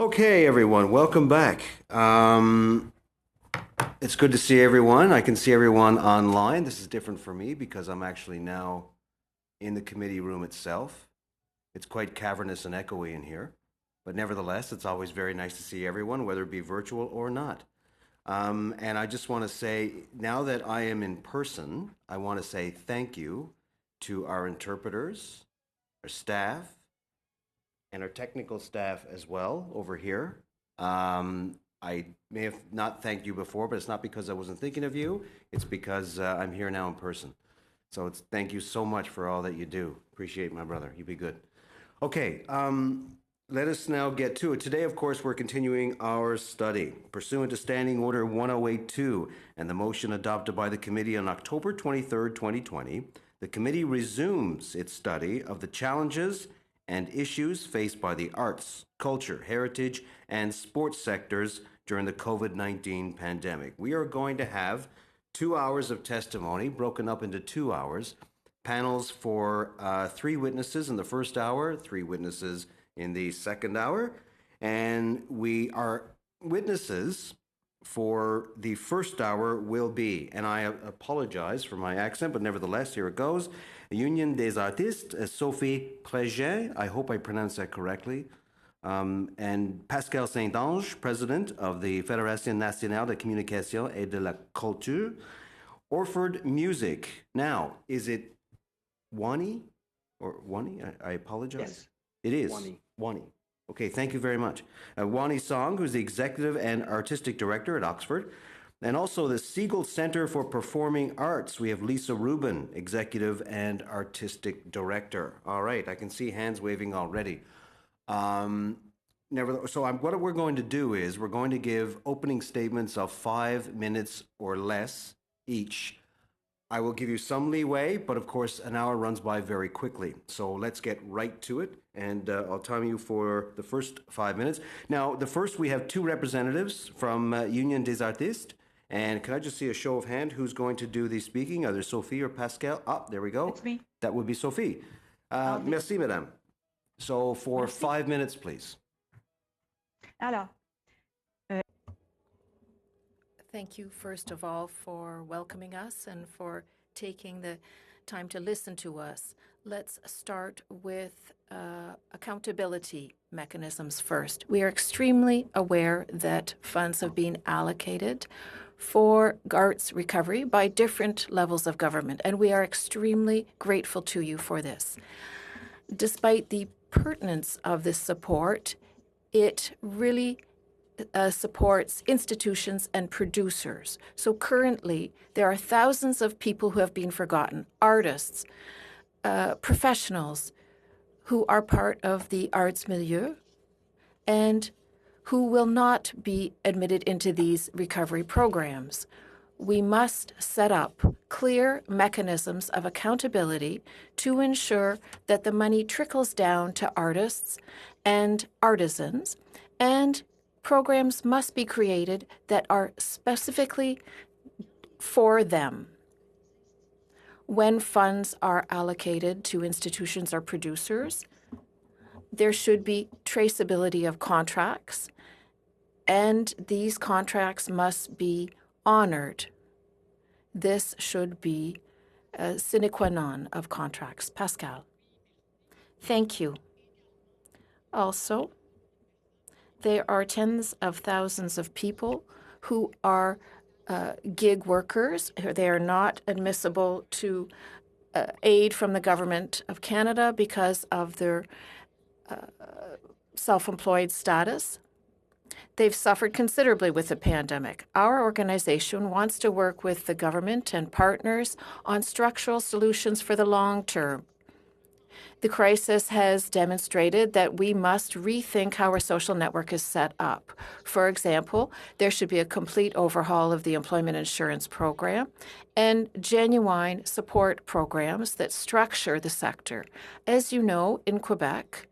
Okay, everyone, welcome back. It's good to see everyone. I can see everyone online. This is different for me because I'm actually now in the committee room itself. It's quite cavernous and echoey in here, but nevertheless, it's always very nice to see everyone, whether it be virtual or not. And I just want to say, now that I am in person, I want to say thank you to our interpreters, our staff, and our technical staff as well over here. I may have not thanked you before, but it's not because I wasn't thinking of you. It's because I'm here now in person. So thank you so much for all that you do. Appreciate my brother. You be good. Okay, let us now get to it. Today, of course, we're continuing our study. Pursuant to Standing Order 1082 and the motion adopted by the committee on October 23rd, 2020, the committee resumes its study of the challenges and issues faced by the arts, culture, heritage, and sports sectors during the COVID-19 pandemic. We are going to have 2 hours of testimony broken up into 2 hours, panels for 3 witnesses in the first hour, 3 witnesses in the second hour, and we are witnesses for the first hour will be, and I apologize for my accent, but nevertheless, here it goes. Union des Artistes, Sophie Préget, I hope I pronounced that correctly, and Pascal Saint-Ange, president of the Fédération Nationale de Communication et de la Culture. Orford Music. Now, is it Wani or Wani? I apologize. Yes. It is Wani. Wani. Okay, thank you very much. Wani Song, who's the executive and artistic director at Oxford, and also the Siegel Center for Performing Arts. We have Lisa Rubin, executive and artistic director. All right, I can see hands waving already. What we're going to do is we're going to give opening statements of 5 minutes or less each. I will give you some leeway, but of course, an hour runs by very quickly. So let's get right to it, and I'll time you for the first 5 minutes. Now, we have 2 representatives from Union des Artistes, and can I just see a show of hand who's going to do the speaking, either Sophie or Pascal? There we go. It's me. That would be Sophie. Merci, madame. So for Merci. 5 minutes, please. Alors, Thank you, first of all, for welcoming us and for taking the time to listen to us. Let's start with accountability mechanisms first. We are extremely aware that funds have been allocated for arts recovery by different levels of government, and we are extremely grateful to you for this. Despite the pertinence of this support, it really supports institutions and producers. So currently, there are thousands of people who have been forgotten, artists, professionals who are part of the arts milieu and who will not be admitted into these recovery programs. We must set up clear mechanisms of accountability to ensure that the money trickles down to artists and artisans, and programs must be created that are specifically for them. When funds are allocated to institutions or producers, there should be traceability of contracts, and these contracts must be honored. This should be a sine qua non of contracts. Pascal. Thank you. Also, there are tens of thousands of people who are gig workers. They are not admissible to aid from the Government of Canada because of their self-employed status. They've suffered considerably with the pandemic. Our organization wants to work with the government and partners on structural solutions for the long term. The crisis has demonstrated that we must rethink how our social network is set up. For example, there should be a complete overhaul of the employment insurance program and genuine support programs that structure the sector. As you know, in Quebec,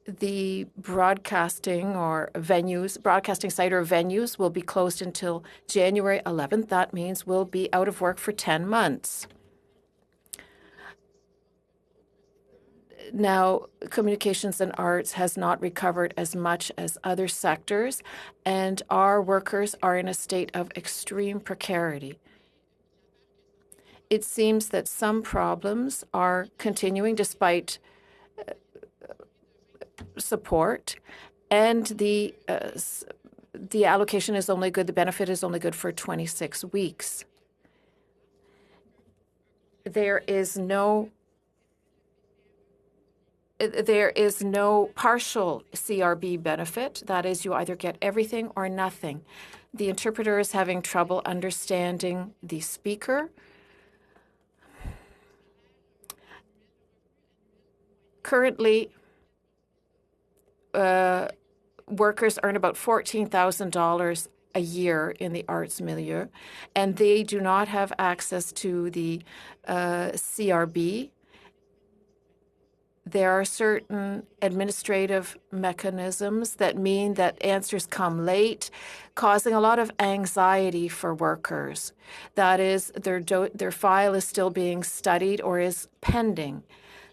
the broadcasting site or venues will be closed until January 11th. That means we'll be out of work for 10 months. Now, communications and arts has not recovered as much as other sectors, and our workers are in a state of extreme precarity. It seems that some problems are continuing despite support, and the allocation is only good, the benefit is only good for 26 weeks. There is no partial CRB benefit. That is, you either get everything or nothing. The interpreter is having trouble understanding the speaker. Currently, workers earn about $14,000 a year in the arts milieu, and they do not have access to the CRB. There are certain administrative mechanisms that mean that answers come late, causing a lot of anxiety for workers. That is, their file is still being studied or is pending.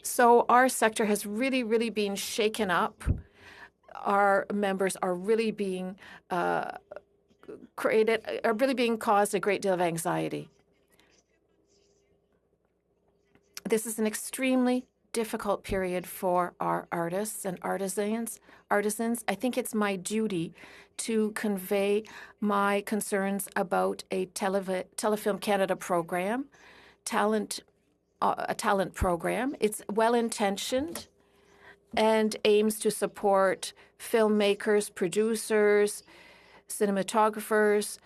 So our sector has really, really been shaken up. Our members are really being caused a great deal of anxiety. This is an extremely difficult period for our artists and artisans. I think it's my duty to convey my concerns about a Telefilm Canada program, a talent program. It's well-intentioned and aims to support filmmakers, producers, cinematographers,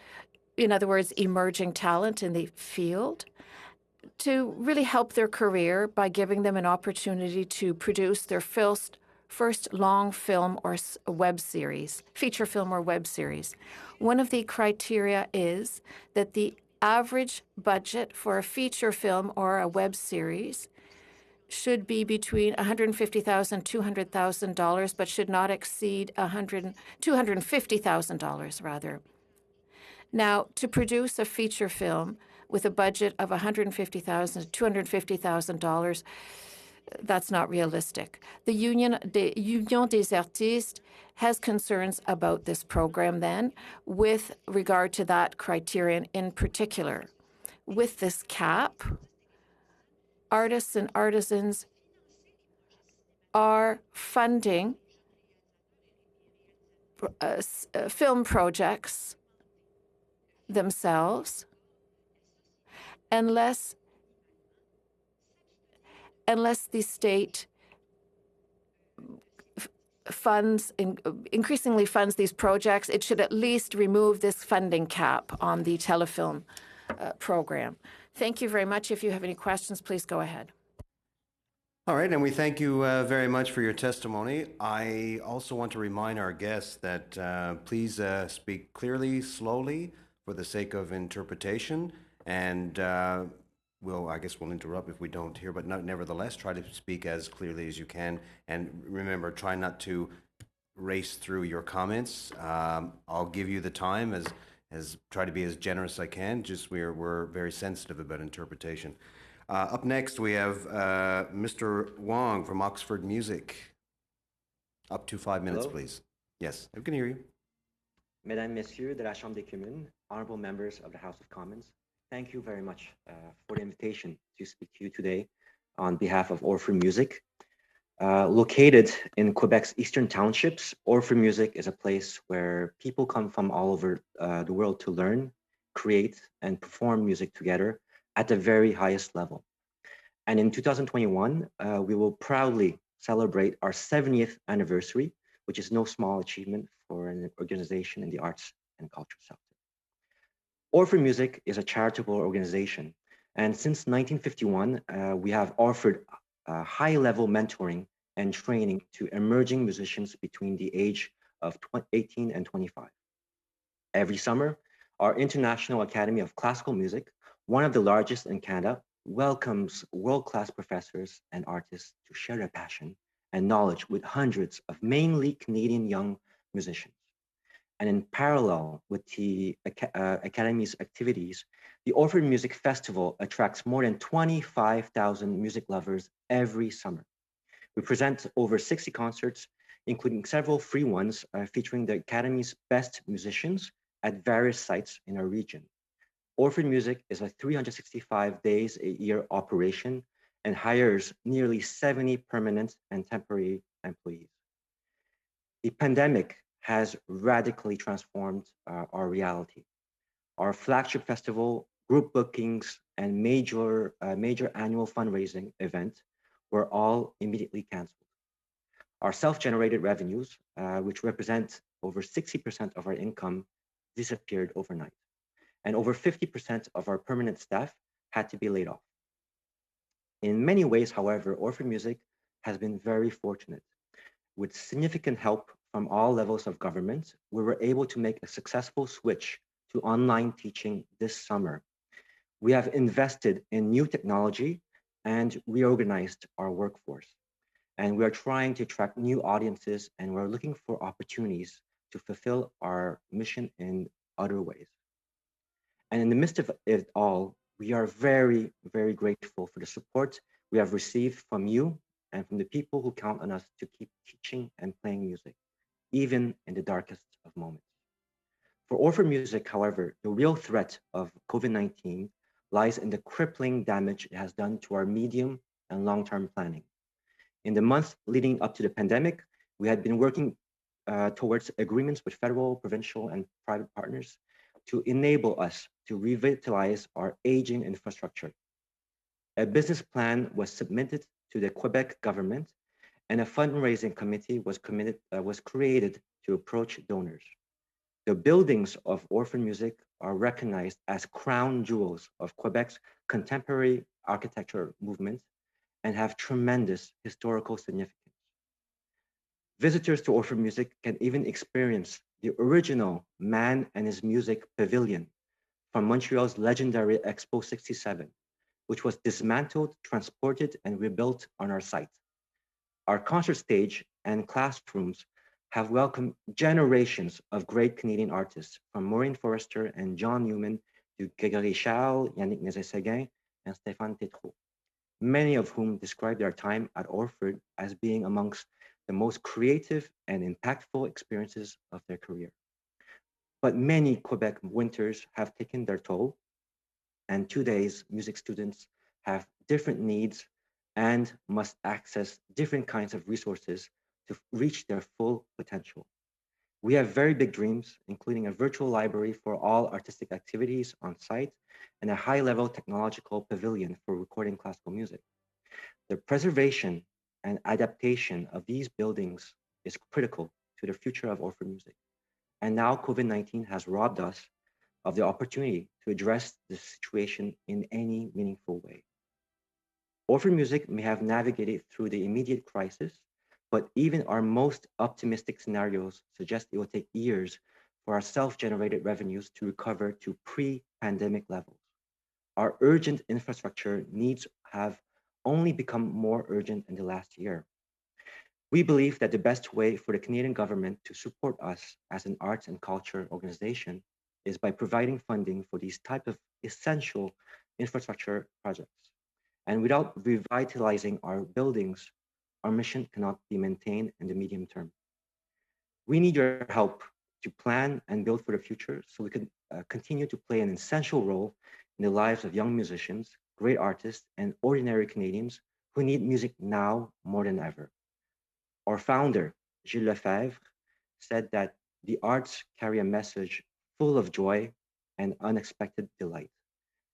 in other words, emerging talent in the field, to really help their career by giving them an opportunity to produce their first long film or web series, feature film or web series. One of the criteria is that the average budget for a feature film or a web series should be between $150,000 and $200,000, but should not exceed $250,000 rather. Now, to produce a feature film with a budget of $150,000 to $250,000, that's not realistic. The Union des Artistes has concerns about this program then, with regard to that criterion in particular. With this cap, artists and artisans are funding film projects themselves unless the state increasingly funds these projects. It should at least remove this funding cap on the telefilm program. Thank you very much. If you have any questions, please go ahead. All right, and we thank you very much for your testimony. I also want to remind our guests that please speak clearly, slowly, for the sake of interpretation, and I guess we'll interrupt if we don't hear, but nevertheless, try to speak as clearly as you can, and remember, try not to race through your comments. I'll give you the time as try to be as generous as I can, just we're very sensitive about interpretation. Up next, we have Mr. Wong from Oxford Music. Up to 5 minutes, Hello? please. Yes, we can hear you. Mesdames, Messieurs de la Chambre des Communes, honorable members of the House of Commons, thank you very much for the invitation to speak to you today on behalf of Orpheum Music. Located in Quebec's eastern townships, Orpheum Music is a place where people come from all over the world to learn, create, and perform music together at the very highest level. And in 2021, we will proudly celebrate our 70th anniversary, which is no small achievement for an organization in the arts and culture sector. Orpheum Music is a charitable organization, and since 1951, we have offered high-level mentoring and training to emerging musicians between the age of 18 and 25. Every summer, our International Academy of Classical Music, one of the largest in Canada, welcomes world-class professors and artists to share their passion and knowledge with hundreds of mainly Canadian young musicians. And in parallel with the Academy's activities, the Orpheum Music Festival attracts more than 25,000 music lovers every summer. We present over 60 concerts, including several free ones featuring the Academy's best musicians at various sites in our region. Orphan Music is a 365 days a year operation and hires nearly 70 permanent and temporary employees. The pandemic has radically transformed our reality. Our flagship festival, group bookings, and major annual fundraising event were all immediately canceled. Our self-generated revenues, which represent over 60% of our income, disappeared overnight. And over 50% of our permanent staff had to be laid off. In many ways, however, Orphan Music has been very fortunate. With significant help from all levels of government, we were able to make a successful switch to online teaching this summer. We have invested in new technology and reorganized our workforce. And we are trying to attract new audiences, and we're looking for opportunities to fulfill our mission in other ways. And in the midst of it all, we are very, very grateful for the support we have received from you and from the people who count on us to keep teaching and playing music, even in the darkest of moments. For Orphan Music, however, the real threat of COVID-19 lies in the crippling damage it has done to our medium and long-term planning. In the months leading up to the pandemic, we had been working towards agreements with federal, provincial, and private partners to enable us to revitalize our aging infrastructure. A business plan was submitted to the Quebec government, and a fundraising committee was created to approach donors. The buildings of Orphan Music are recognized as crown jewels of Quebec's contemporary architecture movement and have tremendous historical significance. Visitors to Orphan Music can even experience the original Man and His Music Pavilion from Montreal's legendary Expo 67, which was dismantled, transported, and rebuilt on our site. Our concert stage and classrooms have welcomed generations of great Canadian artists, from Maureen Forrester and John Newman to Grégory Charles, Yannick Nézet-Séguin, and Stéphane Tétrault, many of whom described their time at Orford as being amongst the most creative and impactful experiences of their career. But many Quebec winters have taken their toll, and today's music students have different needs and must access different kinds of resources to reach their full potential. We have very big dreams, including a virtual library for all artistic activities on site and a high-level technological pavilion for recording classical music. The preservation and adaptation of these buildings is critical to the future of Orphan Music. And now COVID-19 has robbed us of the opportunity to address this situation in any meaningful way. Orphan Music may have navigated through the immediate crisis, but even our most optimistic scenarios suggest it will take years for our self-generated revenues to recover to pre-pandemic levels. Our urgent infrastructure needs have only become more urgent in the last year. We believe that the best way for the Canadian government to support us as an arts and culture organization is by providing funding for these type of essential infrastructure projects. And without revitalizing our buildings, our mission cannot be maintained in the medium term. We need your help to plan and build for the future so we can continue to play an essential role in the lives of young musicians, great artists, and ordinary Canadians who need music now more than ever. Our founder, Gilles Lefebvre, said that the arts carry a message full of joy and unexpected delight.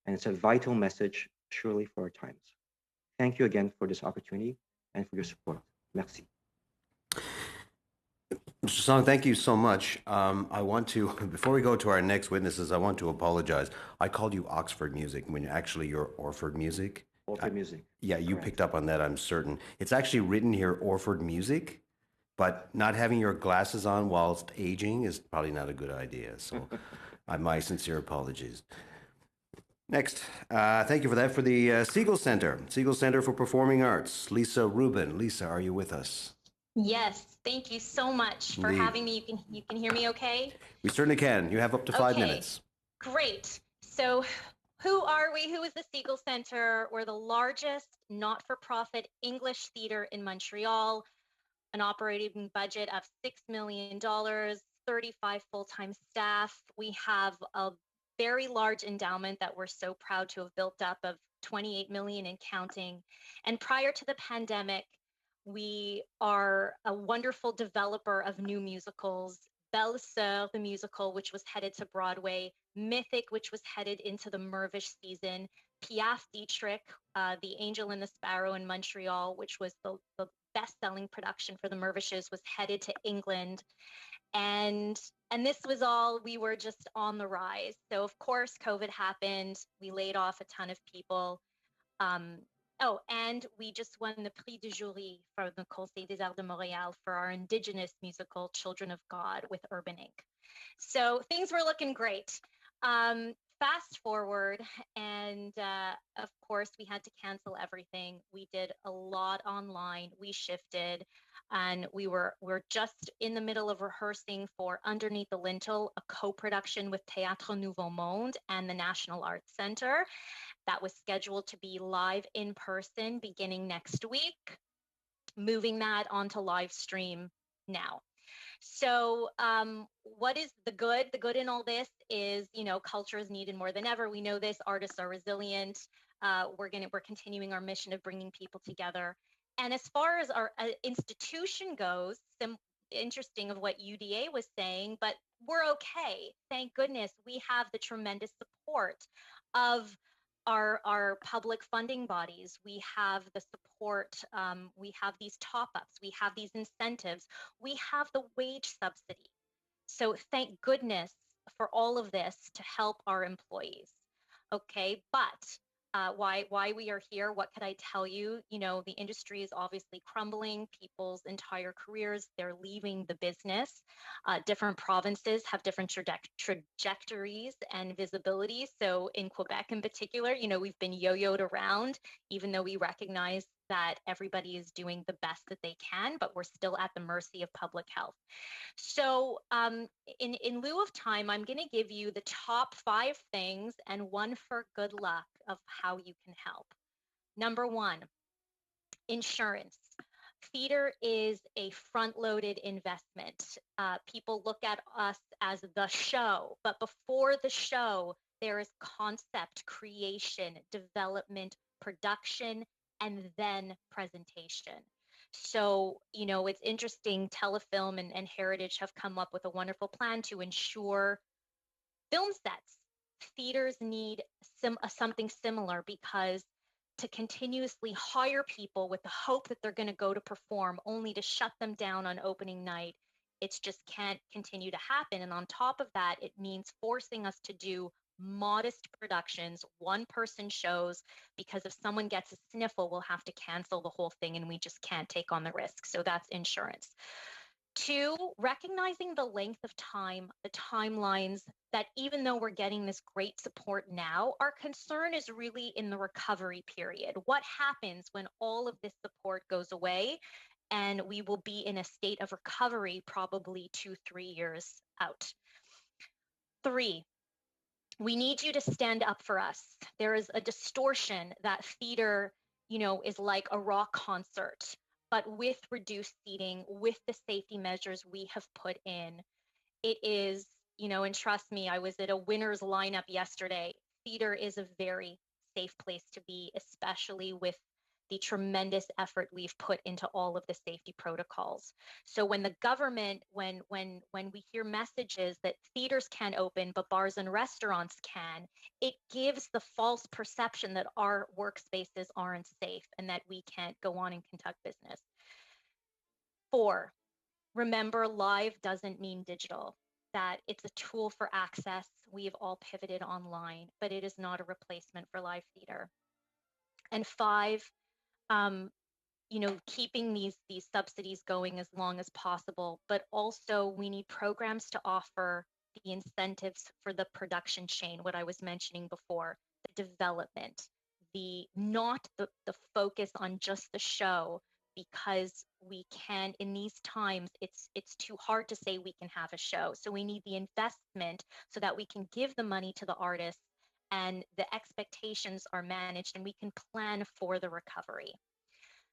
And it's a vital message, surely, for our times. Thank you again for this opportunity and for your support. Merci. Mr. Song, thank you so much. I want to, before we go to our next witnesses, I want to apologize. I called you Oxford Music when actually you're Orford Music. Orford Music. Yeah, you Correct. picked up on that, I'm certain. It's actually written here Orford Music, but not having your glasses on whilst aging is probably not a good idea. So my sincere apologies. Next, thank you for that, for the Siegel Center for Performing Arts. Lisa Rubin. Lisa, are you with us? Yes, thank you so much for Indeed. having me. You can hear me okay? We certainly can. You have up to 5 Okay. minutes. Great. So Who are we? Who is the Segal Center? We're the largest not-for-profit English theater in Montreal, an operating budget of $6 million, 35 full-time staff. We have a very large endowment that we're so proud to have built up of 28 million and counting. And prior to the pandemic, we are a wonderful developer of new musicals. Belle Sœur, the musical, which was headed to Broadway, Mythic, which was headed into the Mirvish season, Piaf Dietrich, The Angel and the Sparrow in Montreal, which was the best-selling production for the Mirvishes, was headed to England. And this was all, we were just on the rise. So of course, COVID happened. We laid off a ton of people. And we just won the Prix du Jury from the Conseil des Arts de Montréal for our Indigenous musical, Children of God, with Urban Inc. So things were looking great. Fast forward, and of course, we had to cancel everything. We did a lot online. We shifted, and we're just in the middle of rehearsing for Underneath the Lintel, a co-production with Théâtre Nouveau Monde and the National Arts Center. That was scheduled to be live in person beginning next week, moving that onto live stream now. So what is the good? The good in all this is, culture is needed more than ever. We know this. Artists are resilient. We're continuing our mission of bringing people together. And as far as our institution goes, interesting of what UDA was saying, but we're okay. Thank goodness we have the tremendous support of our public funding bodies. We have the support, we have these top-ups, we have these incentives, we have the wage subsidy. So thank goodness for all of this to help our employees. Okay, but why we are here, what could I tell you? The industry is obviously crumbling. People's entire careers, they're leaving the business. Different provinces have different trajectories and visibility. So in Quebec in particular, we've been yo-yoed around, even though we recognize that everybody is doing the best that they can, but we're still at the mercy of public health. So in lieu of time, I'm going to give you the top 5 things and one for good luck of how you can help. Number 1, insurance. Theater is a front-loaded investment. People look at us as the show, but before the show, there is concept, creation, development, production, and then presentation. So, it's interesting, Telefilm and Heritage have come up with a wonderful plan to ensure film sets. Theaters need something similar, because to continuously hire people with the hope that they're going to go to perform only to shut them down on opening night, it just can't continue to happen. And on top of that, it means forcing us to do modest productions, one-person shows, because if someone gets a sniffle, we'll have to cancel the whole thing and we just can't take on the risk. So that's insurance. 2, recognizing the length of time, the timelines, that even though we're getting this great support now, our concern is really in the recovery period. What happens when all of this support goes away and we will be in a state of recovery probably 2-3 years out? 3, we need you to stand up for us. There is a distortion that theater, is like a rock concert, but with reduced seating, with the safety measures we have put in. It is, and trust me, I was at a winner's lineup yesterday. Theater is a very safe place to be, especially with the tremendous effort we've put into all of the safety protocols. So when the government, when we hear messages that theaters can't open, but bars and restaurants can, it gives the false perception that our workspaces aren't safe and that we can't go on and conduct business. 4, remember, live doesn't mean digital, that it's a tool for access. We have all pivoted online, but it is not a replacement for live theater. And 5, keeping these subsidies going as long as possible, but also we need programs to offer the incentives for the production chain, what I was mentioning before, the development, not the focus on just the show, because we can, in these times, it's too hard to say we can have a show. So we need the investment so that we can give the money to the artists and the expectations are managed and we can plan for the recovery.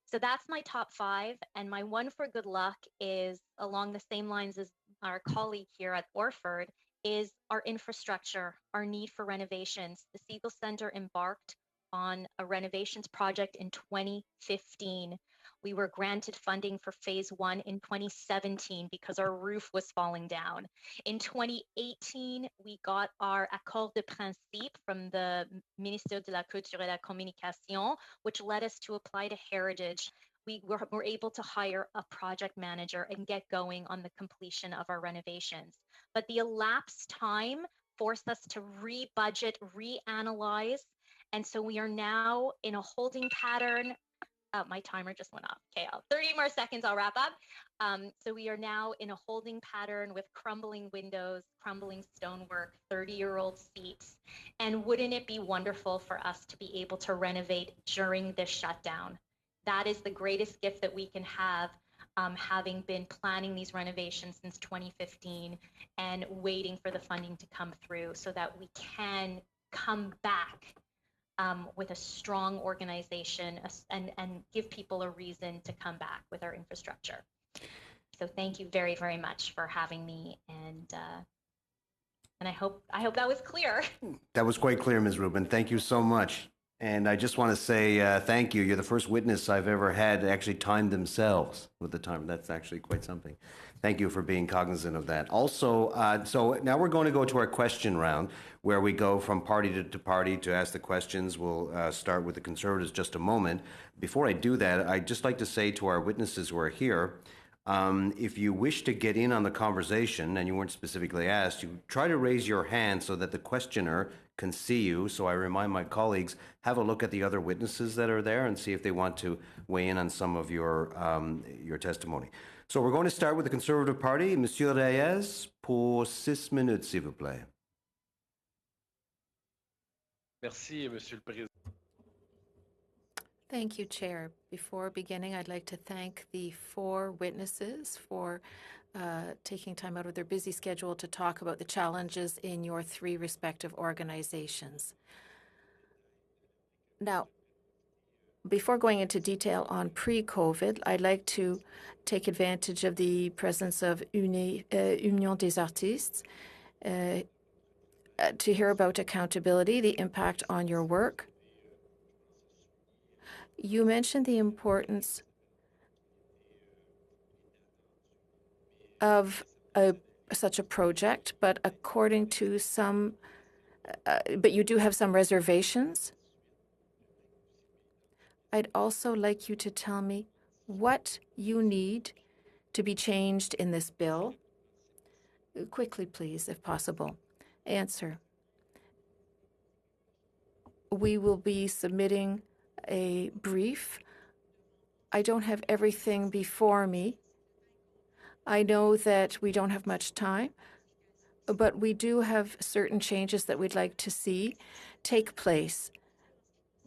So that's my top 5. And my one for good luck is along the same lines as our colleague here at Orford, is our infrastructure, our need for renovations. The Siegel Center embarked on a renovations project in 2015. We were granted funding for phase 1 in 2017 because our roof was falling down. In 2018, we got our accord de principe from the Ministère de la Culture et de la Communication, which led us to apply to Heritage. We were able to hire a project manager and get going on the completion of our renovations. But the elapsed time forced us to re-budget, reanalyze, and so we are now in a holding pattern. My timer just went off. Okay, 30 more seconds, I'll wrap up. So we are now in a holding pattern with crumbling windows, crumbling stonework, 30-year-old seats. And wouldn't it be wonderful for us to be able to renovate during this shutdown? That is the greatest gift that we can have, having been planning these renovations since 2015 and waiting for the funding to come through so that we can come back with a strong organization and give people a reason to come back with our infrastructure. So thank you very, very much for having me, and I hope that was clear. That was quite clear, Ms. Rubin. Thank you so much. And I just want to say thank you. You're the first witness I've ever had actually time themselves with the timer. That's actually quite something. Thank you for being cognizant of that. Also, so now we're going to go to our question round, where we go from party to party to ask the questions. We'll start with the Conservatives just a moment. Before I do that, I'd just like to say to our witnesses who are here, if you wish to get in on the conversation and you weren't specifically asked, you try to raise your hand so that the questioner can see you. So I remind my colleagues, have a look at the other witnesses that are there and see if they want to weigh in on some of your testimony. So we're going to start with the Conservative Party. Monsieur Reyes, pour 6 minutes, s'il vous plaît. Merci, Monsieur le Président. Thank you, Chair. Before beginning, I'd like to thank the 4 witnesses for taking time out of their busy schedule to talk about the challenges in your 3 respective organizations. Now, before going into detail on pre-COVID, I'd like to take advantage of the presence of Union des Artistes to hear about accountability, the impact on your work. You mentioned the importance of such a project, but according to some, but you do have some reservations. I'd also like you to tell me what you need to be changed in this bill. Quickly, please, if possible. Answer. We will be submitting a brief. I don't have everything before me. I know that we don't have much time, but we do have certain changes that we'd like to see take place.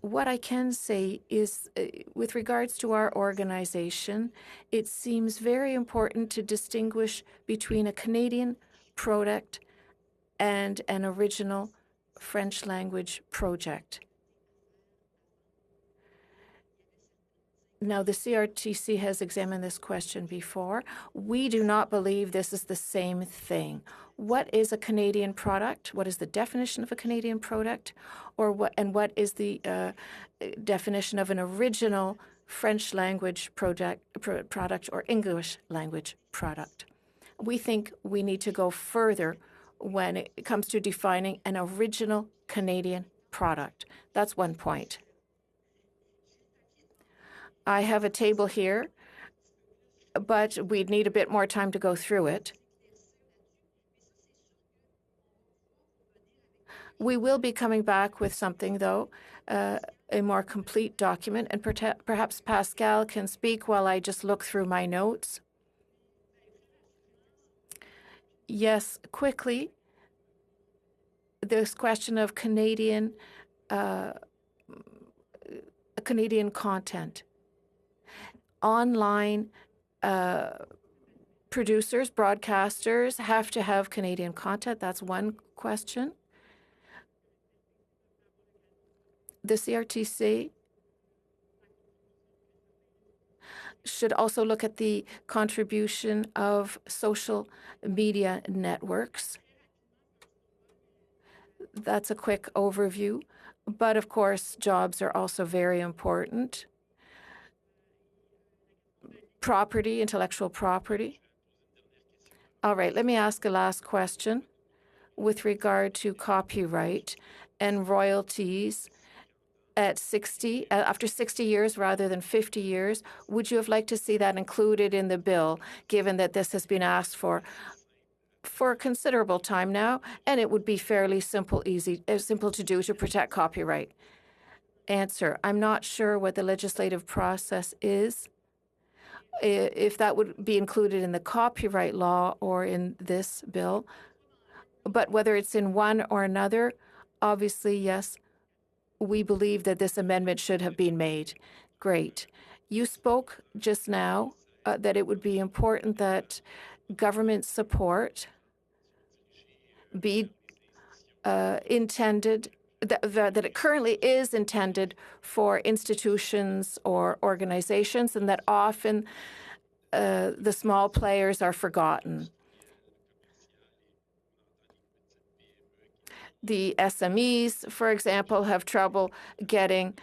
What I can say is, with regards to our organization, it seems very important to distinguish between a Canadian product and an original French language project. Now, the CRTC has examined this question before. We do not believe this is the same thing. What is a Canadian product? What is the definition of a Canadian product? Or what is the definition of an original French language product or English language product? We think we need to go further when it comes to defining an original Canadian product. That's one point. I have a table here, but we'd need a bit more time to go through it. We will be coming back with something, though, a more complete document, and perhaps Pascal can speak while I just look through my notes. Yes, quickly, this question of Canadian content. Online producers, broadcasters have to have Canadian content. That's one question. The CRTC should also look at the contribution of social media networks. That's a quick overview. But of course, jobs are also very important. Property, intellectual property. All right, let me ask a last question with regard to copyright and royalties at 60, after 60 years rather than 50 years. Would you have liked to see that included in the bill, given that this has been asked for a considerable time now, and it would be fairly simple to do to protect copyright? Answer: I'm not sure what the legislative process is, if that would be included in the copyright law or in this bill. But whether it's in one or another, obviously, yes, we believe that this amendment should have been made. Great. You spoke just now that it would be important that government support be intended, that it currently is intended for institutions or organizations, and that often the small players are forgotten. The SMEs, for example, have trouble getting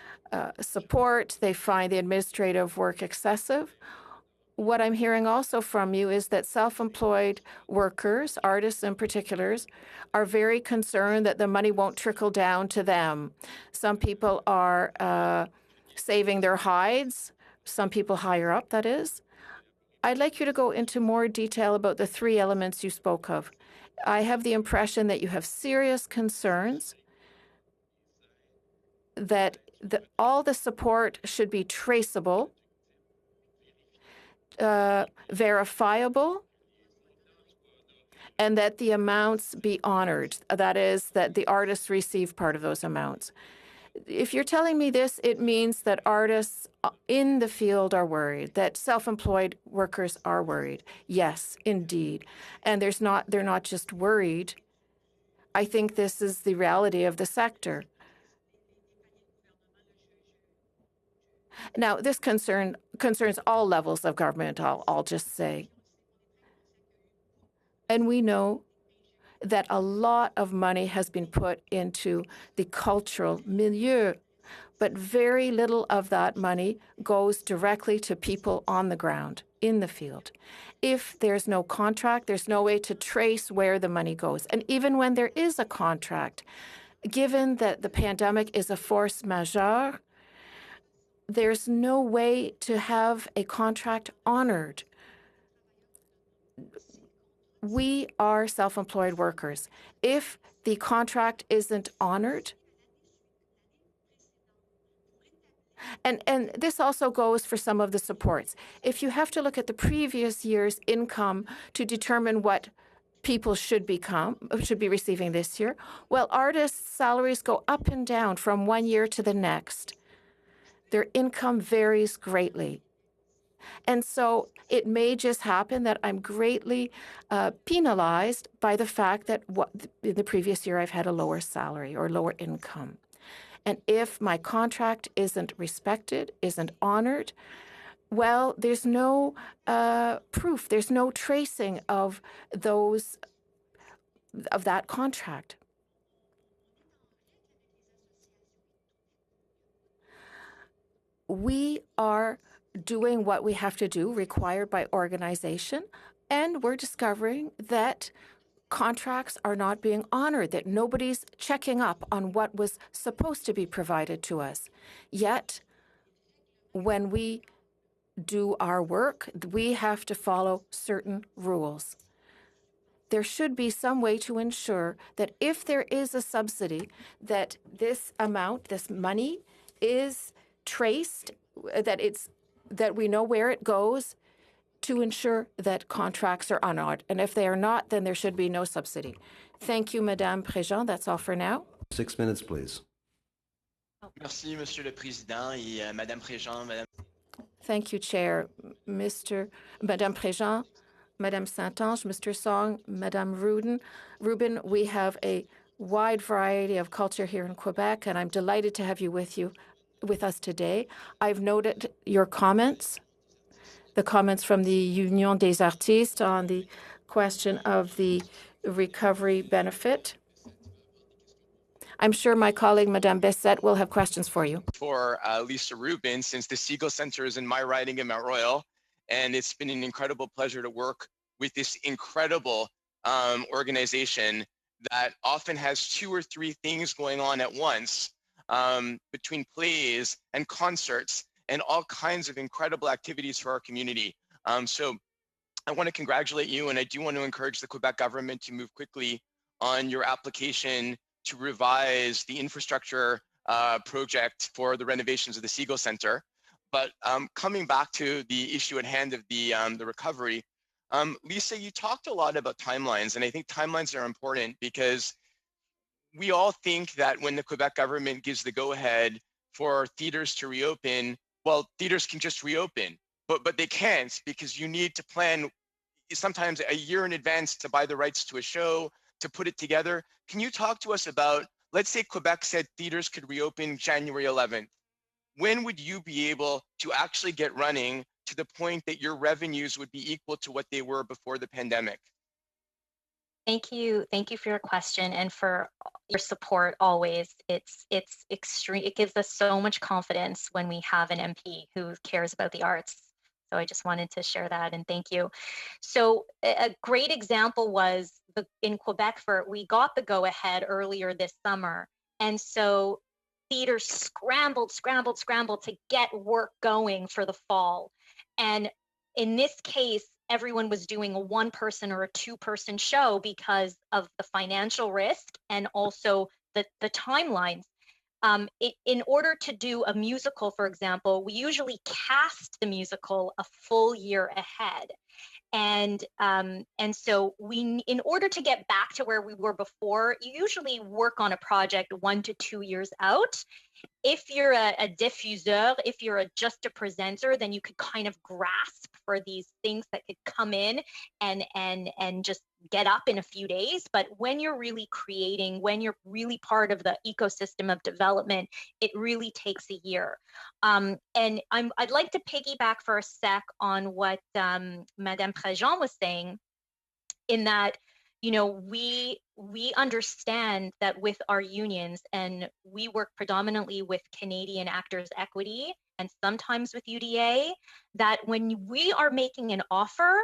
support. They find the administrative work excessive. What I'm hearing also from you is that self-employed workers, artists in particular, are very concerned that the money won't trickle down to them. Some people are saving their hides, some people higher up, that is. I'd like you to go into more detail about the three elements you spoke of. I have the impression that you have serious concerns that all the support should be traceable, verifiable, and that the amounts be honored. That is, that the artists receive part of those amounts. If you're telling me this, it means that artists in the field are worried, that self-employed workers are worried. Yes, indeed. And they're not just worried. I think this is the reality of the sector. Now, this concerns all levels of government, I'll just say. And we know that a lot of money has been put into the cultural milieu, but very little of that money goes directly to people on the ground, in the field. If there's no contract, there's no way to trace where the money goes. And even when there is a contract, given that the pandemic is a force majeure, there's no way to have a contract honored. We are self-employed workers. If the contract isn't honored, and this also goes for some of the supports. If you have to look at the previous year's income to determine what people should be receiving this year, well, artists' salaries go up and down from one year to the next. Their income varies greatly. And so it may just happen that I'm greatly penalized by the fact that in the previous year I've had a lower salary or lower income. And if my contract isn't respected, isn't honored, well, there's no proof, there's no tracing of that contract. We are doing what we have to do, required by organization, and we're discovering that contracts are not being honored, that nobody's checking up on what was supposed to be provided to us. Yet, when we do our work, we have to follow certain rules. There should be some way to ensure that if there is a subsidy, that this amount, this money, is traced, that we know where it goes, to ensure that contracts are honored. And if they are not, then there should be no subsidy. Thank you, Madame Préjean. That's all for now. 6 minutes, please. Merci, Monsieur le Président, et Madame Préjean, Madame. Thank you, Chair. Madame Préjean, Madame Saint-Ange, Mr. Song, Madame Rubin, we have a wide variety of culture here in Quebec, and I'm delighted to have you with us today. I've noted your comments, the comments from the Union des Artistes on the question of the recovery benefit. I'm sure my colleague, Madame Bessette, will have questions for you. For Lisa Rubin, since the Siegel Center is in my riding in Mount Royal, and it's been an incredible pleasure to work with this incredible organization that often has 2 or 3 things going on at once, between plays and concerts and all kinds of incredible activities for our community. So I want to congratulate you, and I do want to encourage the Quebec government to move quickly on your application to revise the infrastructure project for the renovations of the Siegel Center. But coming back to the issue at hand of the recovery, Lisa, you talked a lot about timelines, and I think timelines are important because we all think that when the Quebec government gives the go-ahead for theaters to reopen, well, theaters can just reopen, but they can't, because you need to plan sometimes a year in advance to buy the rights to a show, to put it together. Can you talk to us about, let's say Quebec said theaters could reopen January 11th. When would you be able to actually get running to the point that your revenues would be equal to what they were before the pandemic? Thank you for your question and for your support always. It's extreme. It gives us so much confidence when we have an MP who cares about the arts. So I just wanted to share that, and thank you. So a great example was in Quebec, we got the go ahead earlier this summer, and so theaters scrambled to get work going for the fall. And in this case, everyone was doing a 1-person or a 2-person show because of the financial risk and also the timelines. In order to do a musical, for example, we usually cast the musical a full year ahead. And so in order to get back to where we were before, you usually work on a project 1 to 2 years out. If you're a diffuseur, if you're just a presenter, then you could kind of grasp for these things that could come in and just get up in a few days. But when you're really creating, when you're really part of the ecosystem of development, it really takes a year. And I'd like to piggyback for a sec on what Madame Préjean was saying, in that, you know, we understand that with our unions, and we work predominantly with Canadian Actors Equity and sometimes with UDA, that when we are making an offer,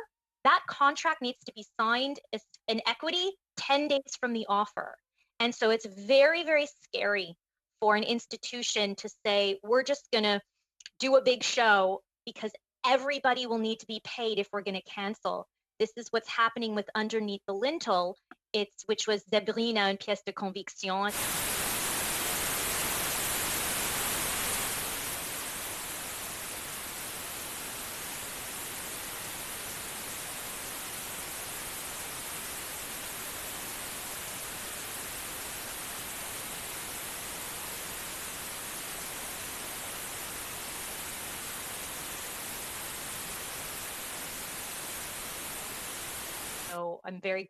that contract needs to be signed as an equity 10 days from the offer. And so it's very, very scary for an institution to say, we're just going to do a big show because everybody will need to be paid if we're going to cancel. This is what's happening with Underneath the Lintel, which was Sabrina, une pièce de conviction. So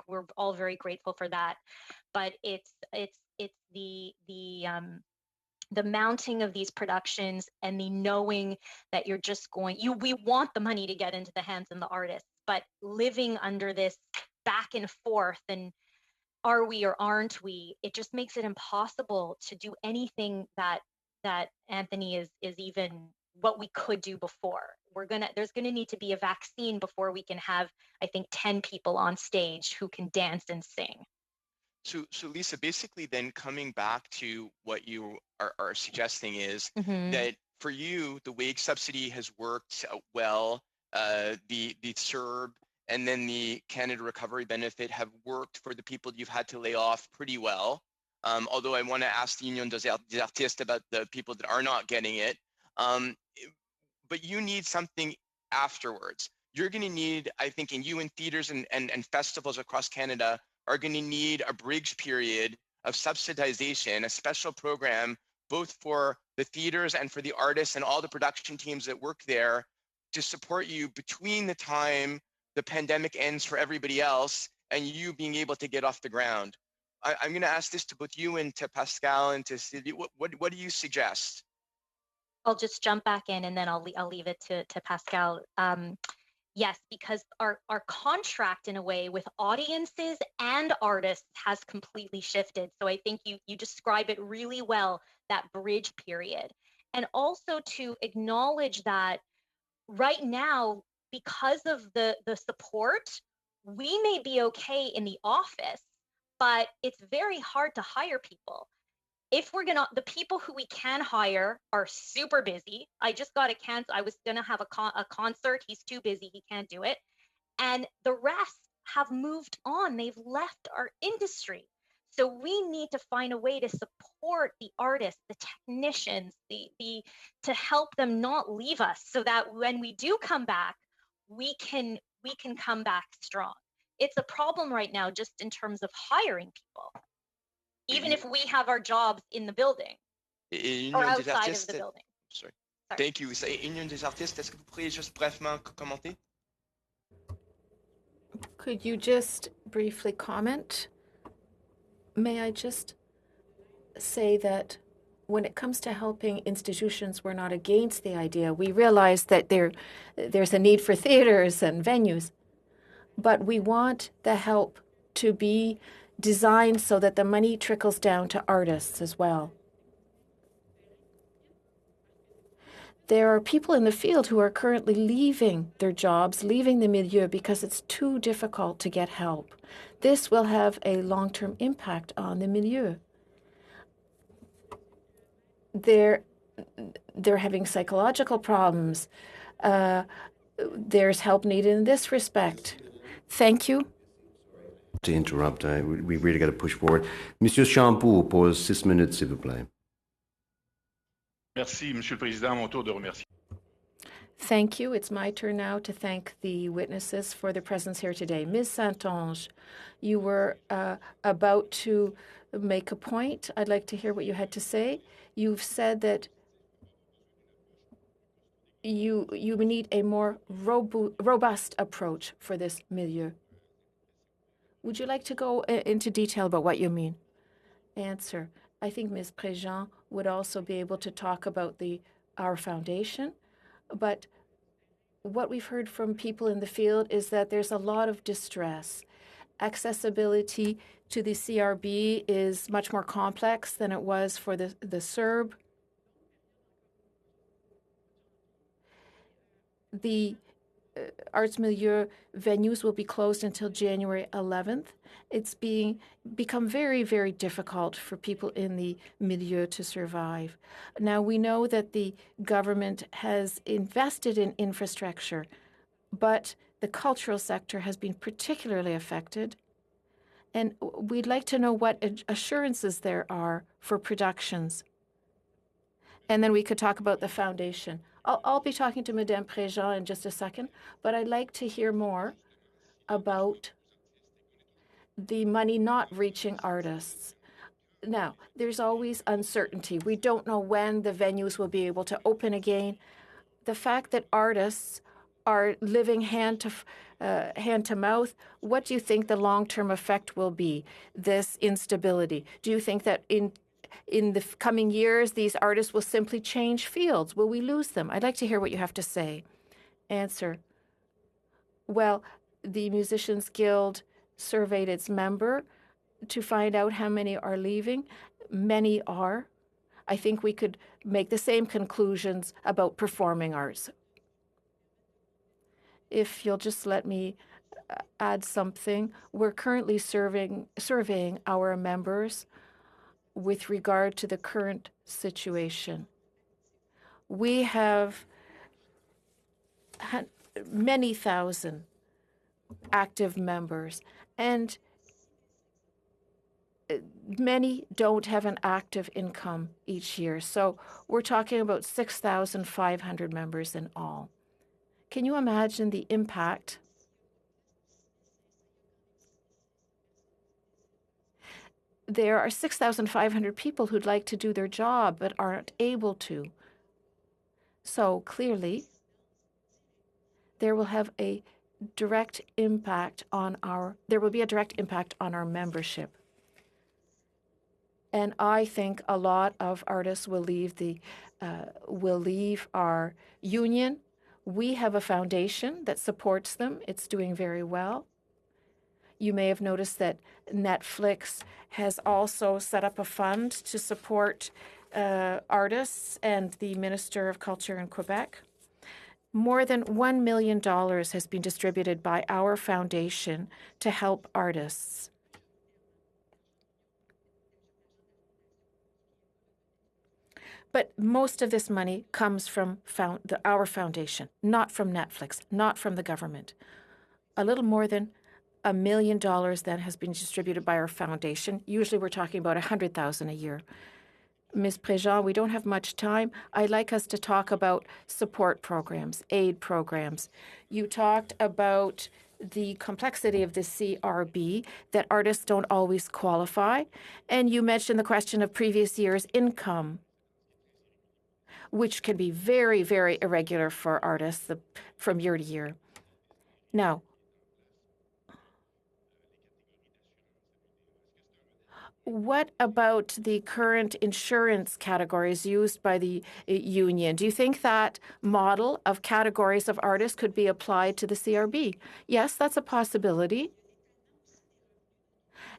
we're all very grateful for that. But it's the mounting of these productions and the knowing that you're just we want the money to get into the hands of the artists, but living under this back and forth and are we or aren't we, it just makes it impossible to do anything that Anthony is even what we could do before. There's gonna need to be a vaccine before we can have, I think, 10 people on stage who can dance and sing. So Lisa, basically then coming back to what you are suggesting is that for you, the wage subsidy has worked well, the CERB and then the Canada Recovery Benefit have worked for the people you've had to lay off pretty well. Although I want to ask the Union des Artistes about the people that are not getting it. But you need something afterwards. You're going to need, I think, and you in theaters and festivals across Canada are going to need a bridge period of subsidization, a special program, both for the theaters and for the artists and all the production teams that work there to support you between the time the pandemic ends for everybody else and you being able to get off the ground. I'm going to ask this to both you and to Pascal and to Sylvie. What do you suggest? I'll just jump back in and then I'll leave it to Pascal. Yes, because our contract in a way with audiences and artists has completely shifted. So I think you describe it really well, that bridge period. And also to acknowledge that right now, because of the support, we may be okay in the office, but it's very hard to hire people. If we're gonna, the people who we can hire are super busy. I just got a cancel. I was gonna have a concert. He's too busy. He can't do it. And the rest have moved on. They've left our industry. So we need to find a way to support the artists, the technicians, to help them not leave us, so that when we do come back, we can come back strong. It's a problem right now just in terms of hiring people, even if we have our jobs in the building or outside of the building. Sorry. Thank you. Union des artistes, est-ce que vous pourriez juste brièvement commenter? Could you just briefly comment? May I just say that when it comes to helping institutions, we're not against the idea. We realize that there's a need for theaters and venues, but we want the help to be designed so that the money trickles down to artists as well. There are people in the field who are currently leaving their jobs, leaving the milieu because it's too difficult to get help. This will have a long-term impact on the milieu. They're having psychological problems. There's help needed in this respect. Thank you. To interrupt, we really got to push forward. Monsieur Champoux, pour 6 minutes, s'il vous plaît. Merci, Monsieur le Président. À mon tour de remercier. Thank you. It's my turn now to thank the witnesses for their presence here today. Ms. Saintonge, you were about to make a point. I'd like to hear what you had to say. You've said that you need a more robust approach for this milieu. Would you like to go into detail about what you mean? Answer. I think Ms. Préjean would also be able to talk about our foundation, but what we've heard from people in the field is that there's a lot of distress. Accessibility to the CRB is much more complex than it was for the CERB. The arts milieu venues will be closed until January 11th. It's become very, very difficult for people in the milieu to survive. Now, we know that the government has invested in infrastructure, but the cultural sector has been particularly affected. And we'd like to know what assurances there are for productions. And then we could talk about the foundation. I'll be talking to Madame Préjean in just a second, but I'd like to hear more about the money not reaching artists. Now, there's always uncertainty. We don't know when the venues will be able to open again. The fact that artists are living hand to mouth, what do you think the long-term effect will be, this instability? Do you think that in the coming years, these artists will simply change fields? Will we lose them? I'd like to hear what you have to say. Answer. Well, the Musicians Guild surveyed its member to find out how many are leaving. Many are. I think we could make the same conclusions about performing arts. If you'll just let me add something, we're currently surveying our members with regard to the current situation. We have many thousand active members, and many don't have an active income each year. So we're talking about 6,500 members in all. Can you imagine the impact? There are 6,500 people who'd like to do their job but aren't able to. So clearly, there will be a direct impact on our membership. And I think a lot of artists will leave our union. We have a foundation that supports them. It's doing very well. You may have noticed that Netflix has also set up a fund to support artists and the Minister of Culture in Quebec. More than $1 million has been distributed by our foundation to help artists. But most of this money comes from our foundation, not from Netflix, not from the government. A little more than $1 million then has been distributed by our foundation. Usually we're talking about $100,000 a year. Ms. Préjean, we don't have much time. I'd like us to talk about support programs, aid programs. You talked about the complexity of the CRB, that artists don't always qualify, and you mentioned the question of previous year's income, which can be very, very irregular for artists from year to year. Now, what about the current insurance categories used by the union? Do you think that model of categories of artists could be applied to the CRB? Yes, that's a possibility.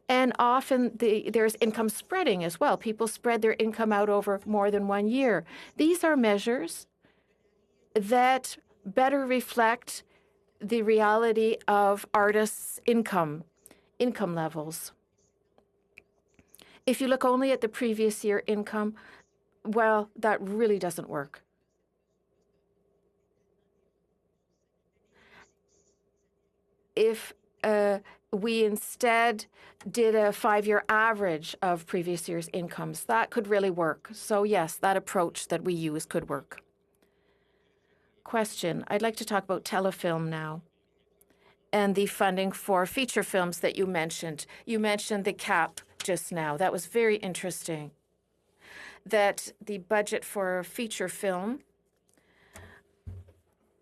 And often there's income spreading as well. People spread their income out over more than 1 year. These are measures that better reflect the reality of artists' income levels. If you look only at the previous year income, well, that really doesn't work. If we instead did a 5-year average of previous year's incomes, that could really work. So yes, that approach that we use could work. Question. I'd like to talk about telefilm now and the funding for feature films that you mentioned. You mentioned the cap just now. That was very interesting. That the budget for feature film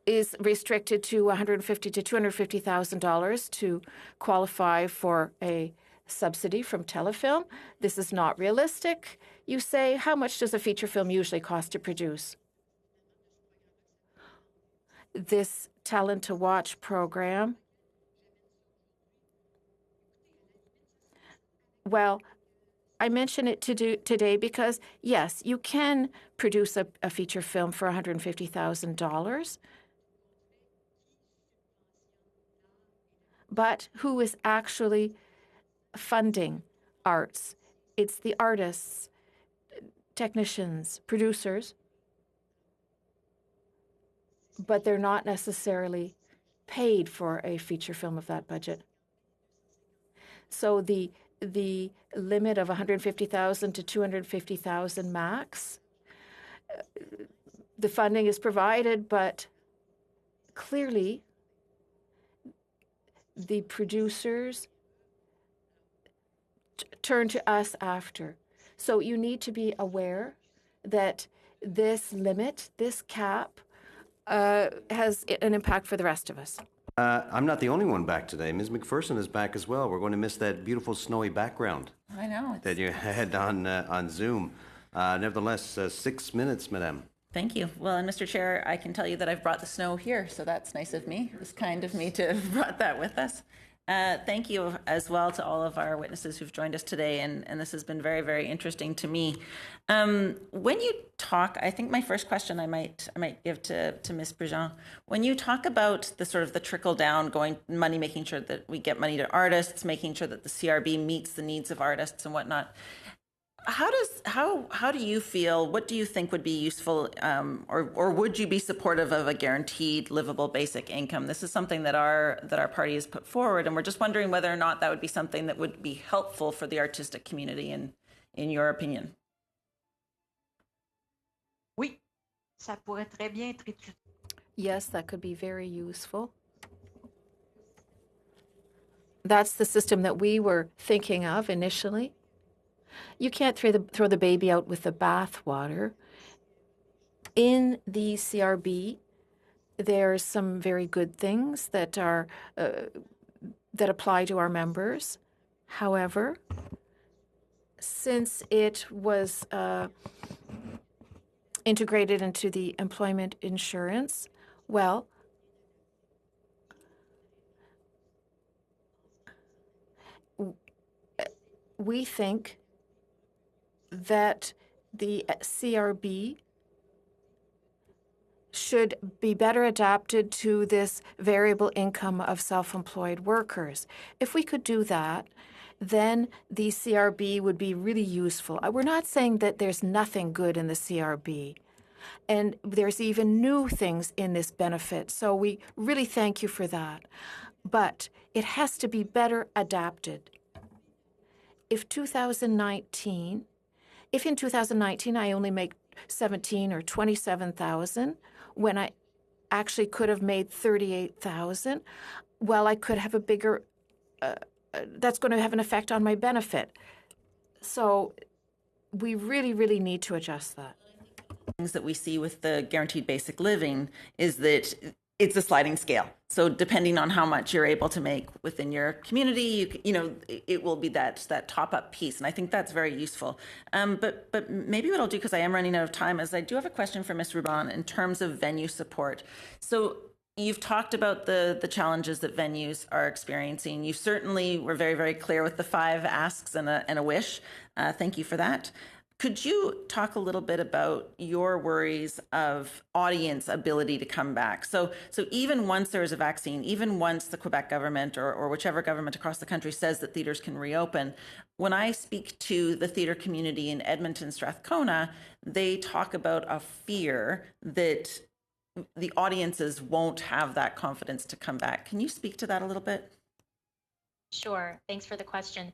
is restricted to $150,000 to $250,000 to qualify for a subsidy from telefilm. This is not realistic. You say, how much does a feature film usually cost to produce? This Talent to Watch program, well, I mention it today because, yes, you can produce a feature film for $150,000, but who is actually funding arts? It's the artists, technicians, producers, but they're not necessarily paid for a feature film of that budget. So the limit of $150,000 to $250,000 max, the funding is provided, but clearly the producers turn to us after. So you need to be aware that this limit, this cap, has an impact for the rest of us. I'm not the only one back today. Ms. McPherson is back as well. We're going to miss that beautiful snowy background I know. that you had on Zoom. Nevertheless, 6 minutes, Madame. Thank you. Well, and Mr. Chair, I can tell you that I've brought the snow here, so that's nice of me. It was kind of me to have brought that with us. Thank you as well to all of our witnesses who've joined us today, and this has been very, very interesting to me. When you talk, I think my first question I might give to Ms. Préjean. When you talk about the sort of the trickle down, making sure that we get money to artists, making sure that the CRB meets the needs of artists and whatnot, how do you feel? What do you think would be useful, or would you be supportive of a guaranteed livable basic income? This is something that our party has put forward, and we're just wondering whether or not that would be something that would be helpful for the artistic community, in your opinion. Oui, ça pourrait très bien être étudié. Yes, that could be very useful. That's the system that we were thinking of initially. You can't throw the baby out with the bathwater. In the CRB, there's some very good things that are that apply to our members. However, since it was integrated into the employment insurance, well, we think that the CRB should be better adapted to this variable income of self-employed workers. If we could do that, then the CRB would be really useful. We're not saying that there's nothing good in the CRB, and there's even new things in this benefit, so we really thank you for that. But it has to be better adapted. If in 2019 I only make 17 or 27,000, when I actually could have made 38,000, well, I could have a bigger, that's going to have an effect on my benefit. So we really, really need to adjust that. Things that we see with the guaranteed basic living is that it's a sliding scale. So depending on how much you're able to make within your community, it will be that top up piece. And I think that's very useful. But maybe what I'll do, because I am running out of time, is I do have a question for Ms. Rubin in terms of venue support. So you've talked about the challenges that venues are experiencing. You certainly were very, very clear with the 5 asks and a wish. Thank you for that. Could you talk a little bit about your worries of audience ability to come back? So even once there is a vaccine, even once the Quebec government or whichever government across the country says that theaters can reopen, when I speak to the theater community in Edmonton, Strathcona, they talk about a fear that the audiences won't have that confidence to come back. Can you speak to that a little bit? Sure. Thanks for the question.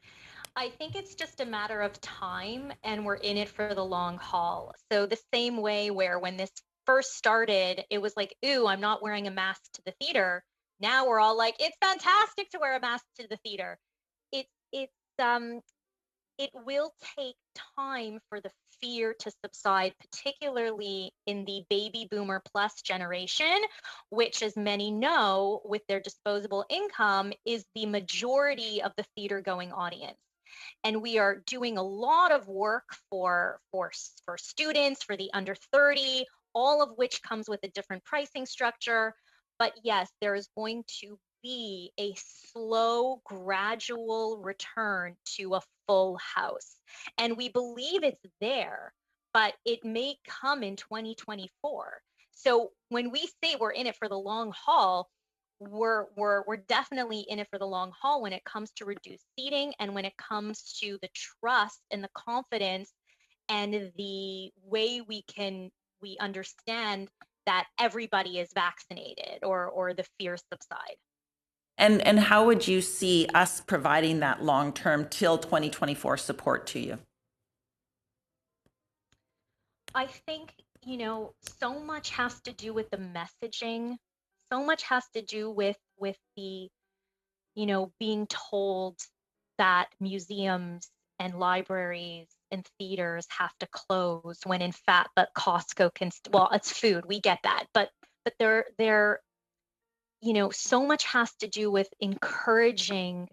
I think it's just a matter of time, and we're in it for the long haul. So the same way where when this first started, it was like, ooh, I'm not wearing a mask to the theater. Now we're all like, it's fantastic to wear a mask to the theater. It will take time for the fear to subside, particularly in the baby boomer plus generation, which, as many know, with their disposable income, is the majority of the theater going audience. And we are doing a lot of work for students, for the under 30, all of which comes with a different pricing structure. But yes, there is going to be a slow, gradual return to a full house. And we believe it's there, but it may come in 2024. So when we say we're in it for the long haul, we're definitely in it for the long haul when it comes to reduced seating and when it comes to the trust and the confidence and the way we understand that everybody is vaccinated or the fears subside. And how would you see us providing that long-term till 2024 support to you? I think, so much has to do with the messaging. So much has to do with the, being told that museums and libraries and theaters have to close when in fact, but Costco can, well, it's food, we get that, but they're, so much has to do with encouraging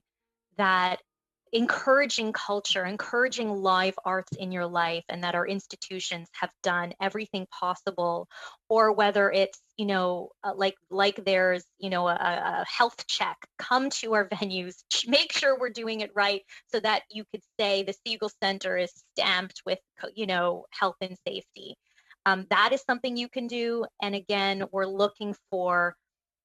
culture, encouraging live arts in your life, and that our institutions have done everything possible, or whether it's, like there's, a health check, come to our venues, make sure we're doing it right so that you could say the Siegel Center is stamped with, health and safety. That is something you can do. And again, we're looking for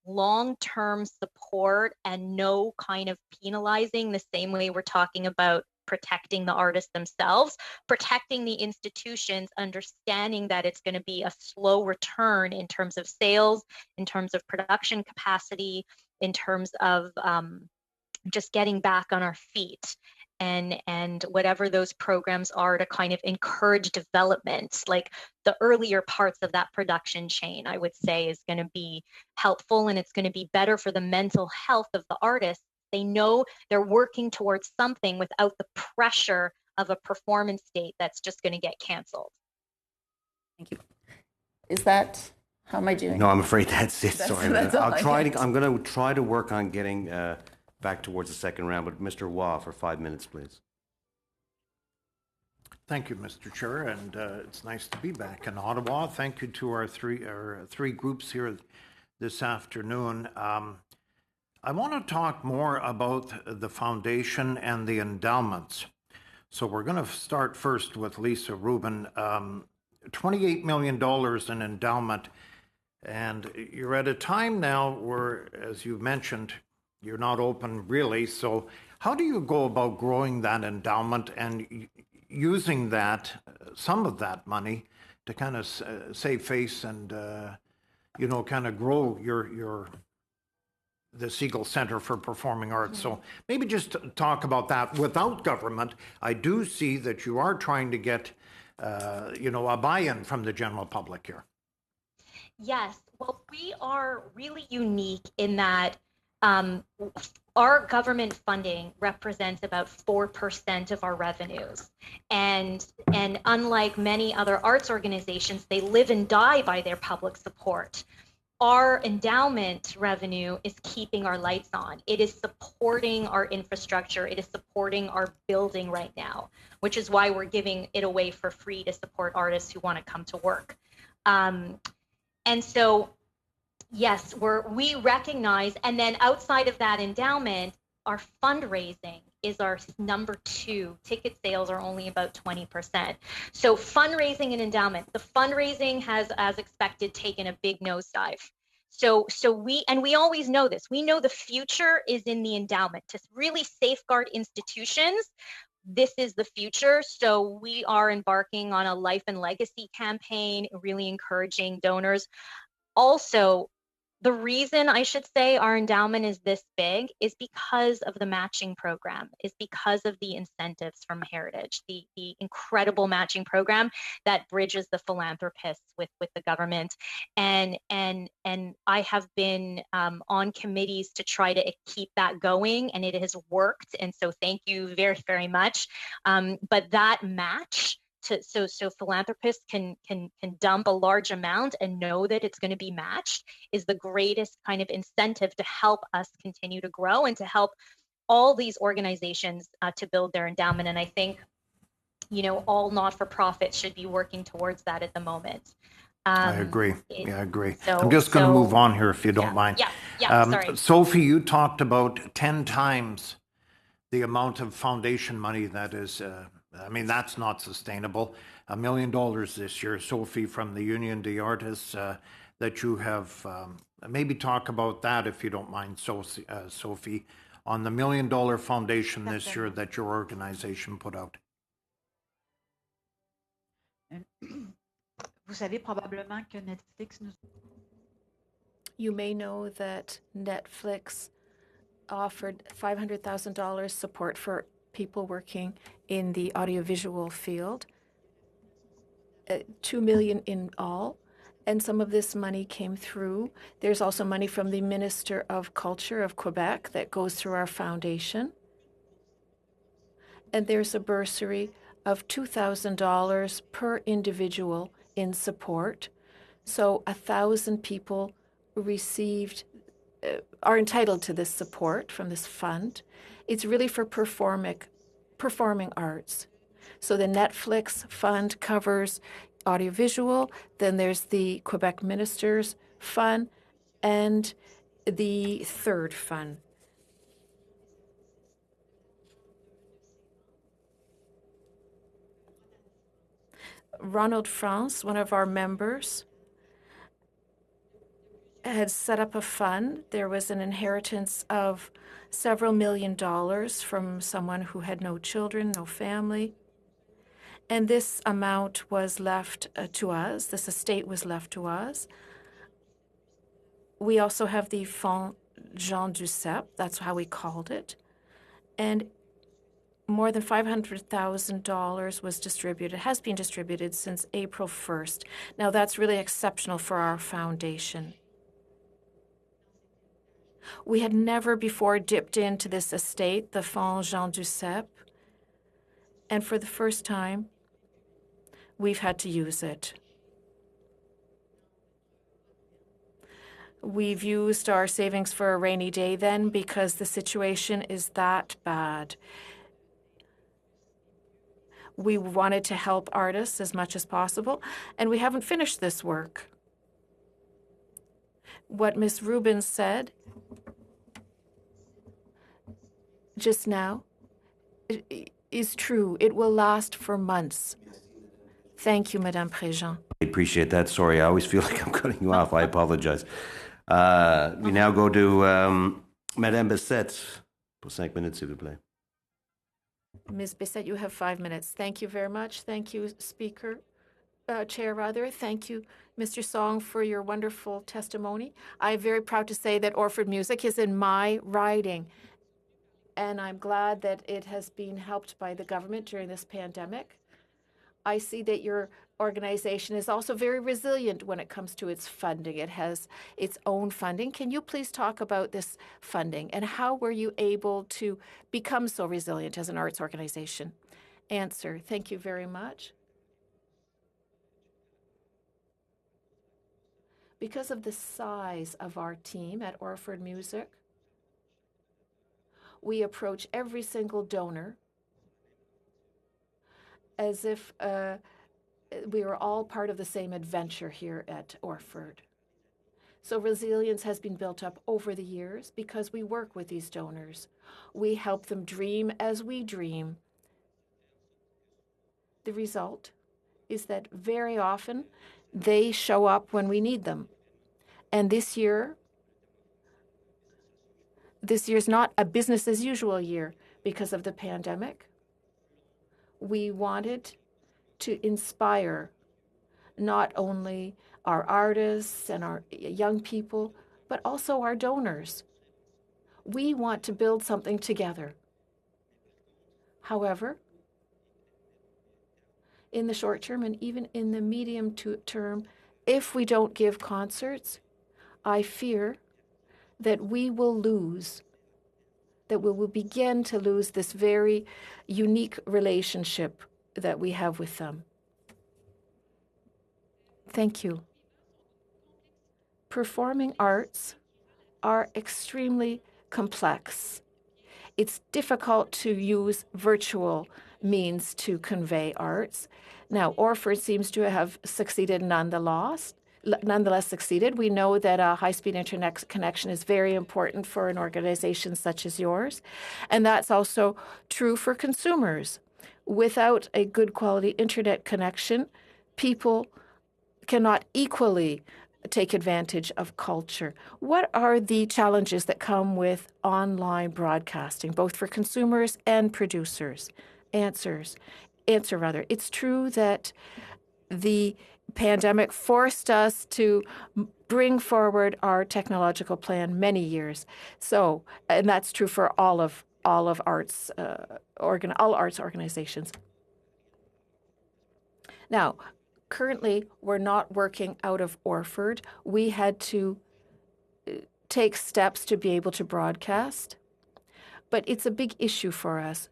long-term support and no kind of penalizing, the same way we're talking about protecting the artists themselves, protecting the institutions, understanding that it's going to be a slow return in terms of sales, in terms of production capacity, in terms of just getting back on our feet. And whatever those programs are to kind of encourage development, like the earlier parts of that production chain, I would say is going to be helpful, and it's going to be better for the mental health of the artists. They know they're working towards something without the pressure of a performance date that's just going to get canceled. Thank you. Is that, how am I doing? No, I'm afraid that's it. Sorry. I'm going to try to work on getting back towards the second round, but Mr. Waugh for 5 minutes, please. Thank you, Mr. Chair, and it's nice to be back in Ottawa. Thank you to our three groups here this afternoon. I want to talk more about the foundation and the endowments. So we're going to start first with Lisa Rubin. $28 million in endowment, and you're at a time now where, as you mentioned, you're not open really. So how do you go about growing that endowment and using that, some of that money, to kind of save face and kind of grow the Segal Center for Performing Arts? So maybe just talk about that. Without government, I do see that you are trying to get a buy-in from the general public here. Yes, well, we are really unique in that our government funding represents about 4% of our revenues. And unlike many other arts organizations, they live and die by their public support. Our endowment revenue is keeping our lights on. It is supporting our infrastructure. It is supporting our building right now, which is why we're giving it away for free to support artists who want to come to work. And so, yes, we recognize, and then outside of that endowment, our fundraising is our number 2. Ticket sales are only about 20%. So fundraising and endowment, the fundraising has, as expected, taken a big nosedive. So we always know this. We know the future is in the endowment. To really safeguard institutions, this is the future. So we are embarking on a life and legacy campaign, really encouraging donors. Also, the reason I should say our endowment is this big is because of the matching program, is because of the incentives from Heritage, the incredible matching program that bridges the philanthropists with the government. And I have been on committees to try to keep that going, and it has worked. And so thank you very, very much. But that match, so philanthropists can dump a large amount and know that it's going to be matched, is the greatest kind of incentive to help us continue to grow and to help all these organizations to build their endowment. And I think, all not-for-profits should be working towards that at the moment. I agree. I agree. So, I'm just going to move on here if you don't mind. Yeah, sorry. Sophie, you talked about 10 times the amount of foundation money that is, that's not sustainable. $1 million this year, Sophie, from the Union des Artists, that you have, maybe talk about that if you don't mind, Sophie, on the $1 million foundation this year that your organization put out. Vous savez probablement que Netflix nous... You may know that Netflix offered $500,000 support for people working in the audiovisual field, $2 million in all, and some of this money came through. There's also money from the Minister of Culture of Quebec that goes through our foundation. And there's a bursary of $2,000 per individual in support. So 1,000 people are entitled to this support from this fund. It's really for performing arts. So the Netflix fund covers audiovisual, then there's the Quebec Ministers Fund, and the third fund. Ronald France, one of our members, had set up a fund. There was an inheritance of several $1 million from someone who had no children, no family. And this amount was left to us. This estate was left to us. We also have the Fonds Jean Duceppe, that's how we called it. And more than $500,000 was distributed, has been distributed since April 1st. Now that's really exceptional for our foundation. We had never before dipped into this estate, the Fonds Jean Duceppe, and for the first time, we've had to use it. We've used our savings for a rainy day then because the situation is that bad. We wanted to help artists as much as possible, and we haven't finished this work. What Ms. Rubin said just now is true. It will last for months. Thank you, Madame Préjean. I appreciate that. Sorry, I always feel like I'm cutting you off. I apologize. We now go to Madame Bessette. Pour 5 minutes, s'il vous plaît. Ms. Bissett, you have 5 minutes. Thank you very much. Thank you, Chair rather. Thank you, Mr. Song, for your wonderful testimony. I'm very proud to say that Orford Music is in my riding, and I'm glad that it has been helped by the government during this pandemic. I see that your organization is also very resilient when it comes to its funding. It has its own funding. Can you please talk about this funding and how were you able to become so resilient as an arts organization? Answer. Thank you very much. Because of the size of our team at Orford Music, we approach every single donor as if we were all part of the same adventure here at Orford. So resilience has been built up over the years because we work with these donors. We help them dream as we dream. The result is that very often they show up when we need them. And this year's not a business as usual year because of the pandemic. We wanted to inspire not only our artists and our young people, but also our donors. We want to build something together. However, in the short term and even in the medium term, if we don't give concerts, I fear that we will lose, that we will begin to lose this very unique relationship that we have with them. Thank you. Performing arts are extremely complex. It's difficult to use virtual means to convey arts. Now, Orford seems to have succeeded nonetheless succeeded. We know that a high-speed internet connection is very important for an organization such as yours, and that's also true for consumers. Without a good quality internet connection, people cannot equally take advantage of culture. What are the challenges that come with online broadcasting, both for consumers and producers? Answer. It's true that the pandemic forced us to bring forward our technological plan many years. So, and that's true for all arts organizations. Now, currently, we're not working out of Orford. We had to take steps to be able to broadcast, but it's a big issue for us.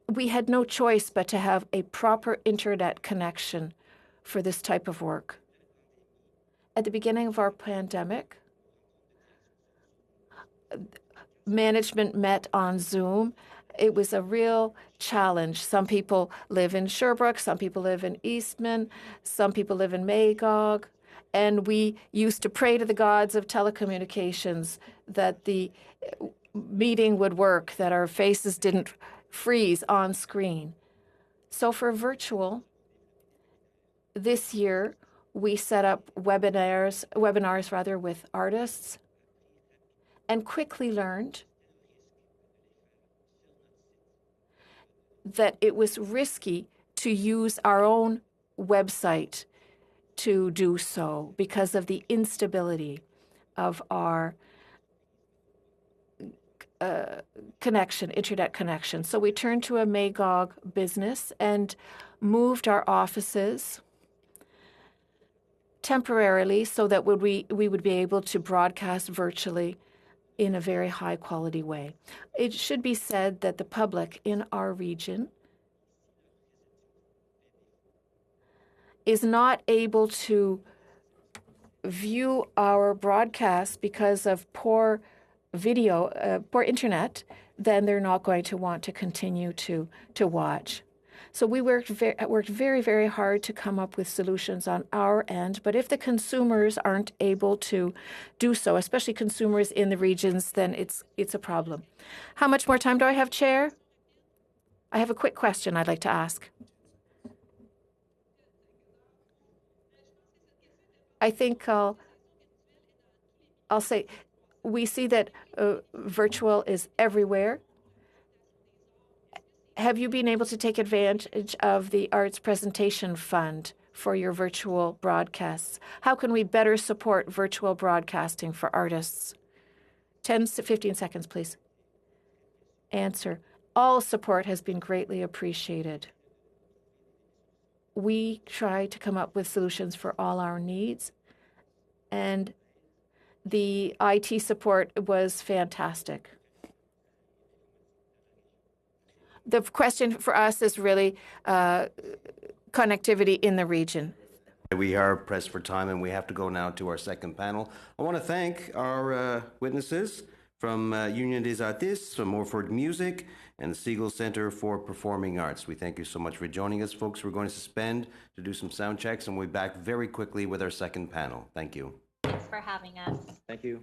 We had no choice but to have a proper internet connection for this type of work. At the beginning of our pandemic, management met on Zoom. It was a real challenge. Some people live in Sherbrooke, some people live in Eastman, some people live in Magog, and we used to pray to the gods of telecommunications that the meeting would work, that our faces didn't freeze on screen. So for virtual, this year we set up webinars with artists and quickly learned that it was risky to use our own website to do so because of the instability of our internet connection. So we turned to a Magog business and moved our offices temporarily so that we would be able to broadcast virtually in a very high quality way. It should be said that the public in our region is not able to view our broadcast because of poor internet. then they're not going to want to continue to watch. So we worked very, very hard to come up with solutions on our end. But if the consumers aren't able to do so, especially consumers in the regions, then it's a problem. How much more time do I have, Chair? I have a quick question I'd like to ask. I think I'll say we see that virtual is everywhere. Have you been able to take advantage of the Arts Presentation Fund for your virtual broadcasts? How can we better support virtual broadcasting for artists? 10 to 15 seconds, please. Answer. All support has been greatly appreciated. We try to come up with solutions for all our needs, and the IT support was fantastic. The question for us is really connectivity in the region. We are pressed for time, and we have to go now to our second panel. I want to thank our witnesses from Union des Artistes, from Orford Music, and the Siegel Center for Performing Arts. We thank you so much for joining us, folks. We're going to suspend to do some sound checks, and we'll be back very quickly with our second panel. Thank you. Thanks for having us. Thank you.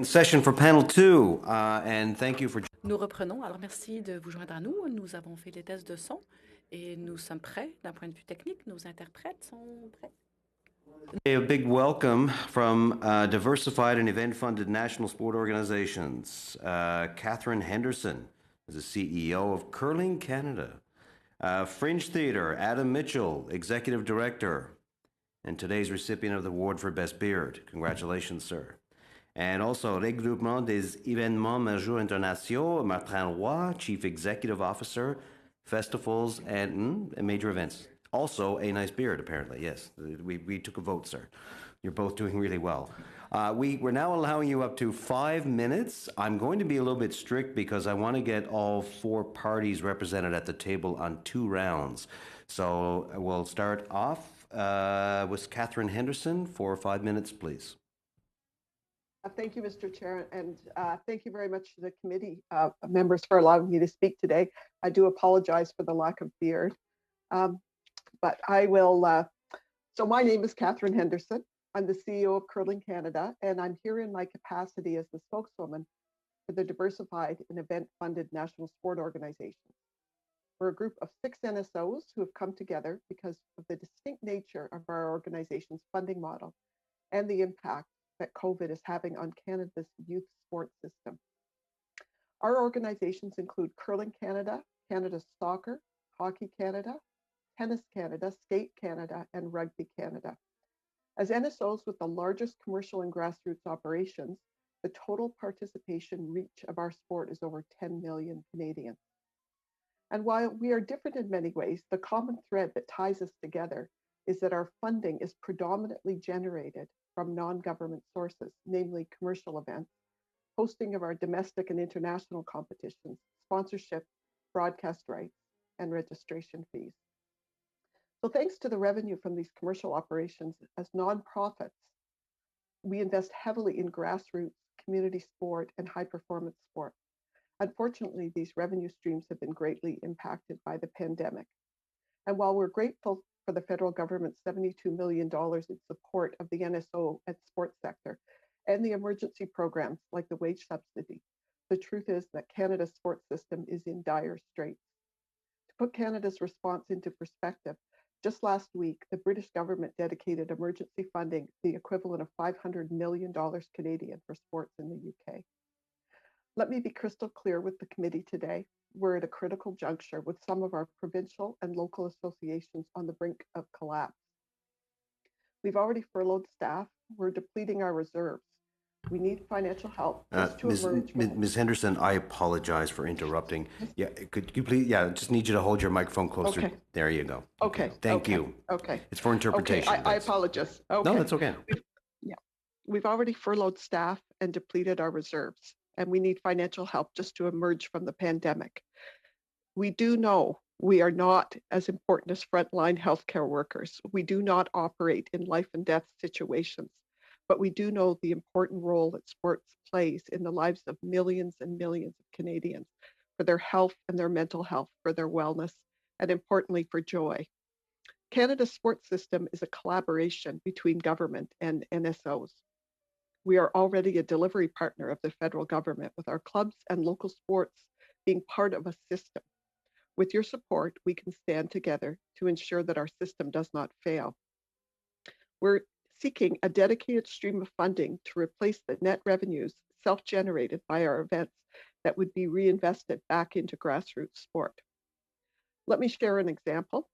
Session for panel 2, and thank you for. Nous reprenons. Alors, merci de vous joindre à nous. Nous avons fait les tests de son Et nous sommes prêts d'un point de vue technique. Nos interprètes sont prêts. A big welcome from diversified and event-funded national sport organizations. Catherine Henderson is the CEO of Curling Canada. Fringe Theatre, Adam Mitchell, Executive Director, and today's recipient of the award for Best Beard. Congratulations, sir. And also, Regroupement des événements majeurs internationaux, Martin Roy, Chief Executive Officer, Festivals and Major Events. Also, a nice beard, apparently. Yes, we took a vote, sir. You're both doing really well. We're now allowing you up to 5 minutes. I'm going to be a little bit strict because I want to get all 4 parties represented at the table on 2 rounds. So we'll start off with Catherine Henderson for 5 minutes, please. Thank you, Mr. Chair, and thank you very much to the committee members for allowing me to speak today. I do apologize for the lack of beard, but I will. So my name is Catherine Henderson. I'm the CEO of Curling Canada, and I'm here in my capacity as the spokeswoman for the diversified and event-funded national sport organization. We're a group of 6 NSOs who have come together because of the distinct nature of our organization's funding model and the impact that COVID is having on Canada's youth sports system. Our organizations include Curling Canada, Canada Soccer, Hockey Canada, Tennis Canada, Skate Canada, and Rugby Canada. As NSOs with the largest commercial and grassroots operations, the total participation reach of our sport is over 10 million Canadians. And while we are different in many ways, the common thread that ties us together is that our funding is predominantly generated from non-government sources, namely commercial events, hosting of our domestic and international competitions, sponsorship, broadcast rights, and registration fees. So thanks to the revenue from these commercial operations as nonprofits, we invest heavily in grassroots, community sport, and high-performance sport. Unfortunately, these revenue streams have been greatly impacted by the pandemic. And while we're grateful for the federal government's $72 million in support of the NSO and sports sector and the emergency programs like the wage subsidy, the truth is that Canada's sports system is in dire straits. To put Canada's response into perspective, just last week, the British government dedicated emergency funding, the equivalent of $500 million Canadian for sports in the UK. Let me be crystal clear with the committee today. We're at a critical juncture with some of our provincial and local associations on the brink of collapse. We've already furloughed staff. We're depleting our reserves. We need financial help just to emerge. Ms. Henderson, I apologize for interrupting. Yeah, could you please, just need you to hold your microphone closer. Okay. There you go. Okay. Thank you. Okay. It's for interpretation. Okay. I apologize. Okay. No, that's okay. We've already furloughed staff and depleted our reserves, and we need financial help just to emerge from the pandemic. We do know we are not as important as frontline healthcare workers. We do not operate in life and death situations, but we do know the important role that sports plays in the lives of millions and millions of Canadians for their health and their mental health, for their wellness, and importantly, for joy. Canada's sports system is a collaboration between government and NSOs. We are already a delivery partner of the federal government, with our clubs and local sports being part of a system. With your support, we can stand together to ensure that our system does not fail. We're seeking a dedicated stream of funding to replace the net revenues self-generated by our events that would be reinvested back into grassroots sport. Let me share an example.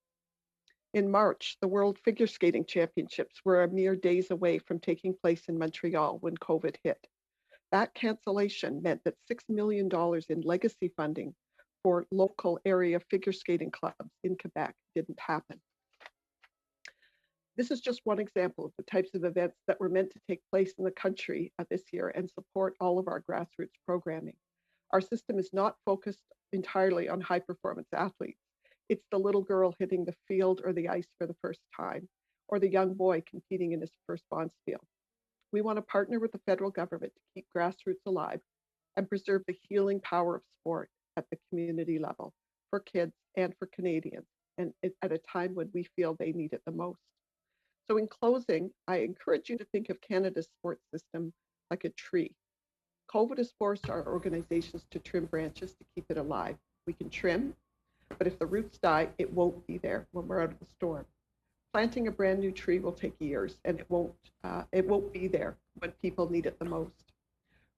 In March, the World Figure Skating Championships were a mere days away from taking place in Montreal when COVID hit. That cancellation meant that $6 million in legacy funding for local area figure skating clubs in Quebec didn't happen. This is just one example of the types of events that were meant to take place in the country this year and support all of our grassroots programming. Our system is not focused entirely on high performance athletes. It's the little girl hitting the field or the ice for the first time, or the young boy competing in his first bonspiel. We want to partner with the federal government to keep grassroots alive and preserve the healing power of sport at the community level for kids and for Canadians, and at a time when we feel they need it the most. So in closing, I encourage you to think of Canada's sports system like a tree. COVID has forced our organizations to trim branches to keep it alive. We can trim, but if the roots die, it won't be there when we're out of the storm. Planting a brand new tree will take years, and it won't be there when people need it the most.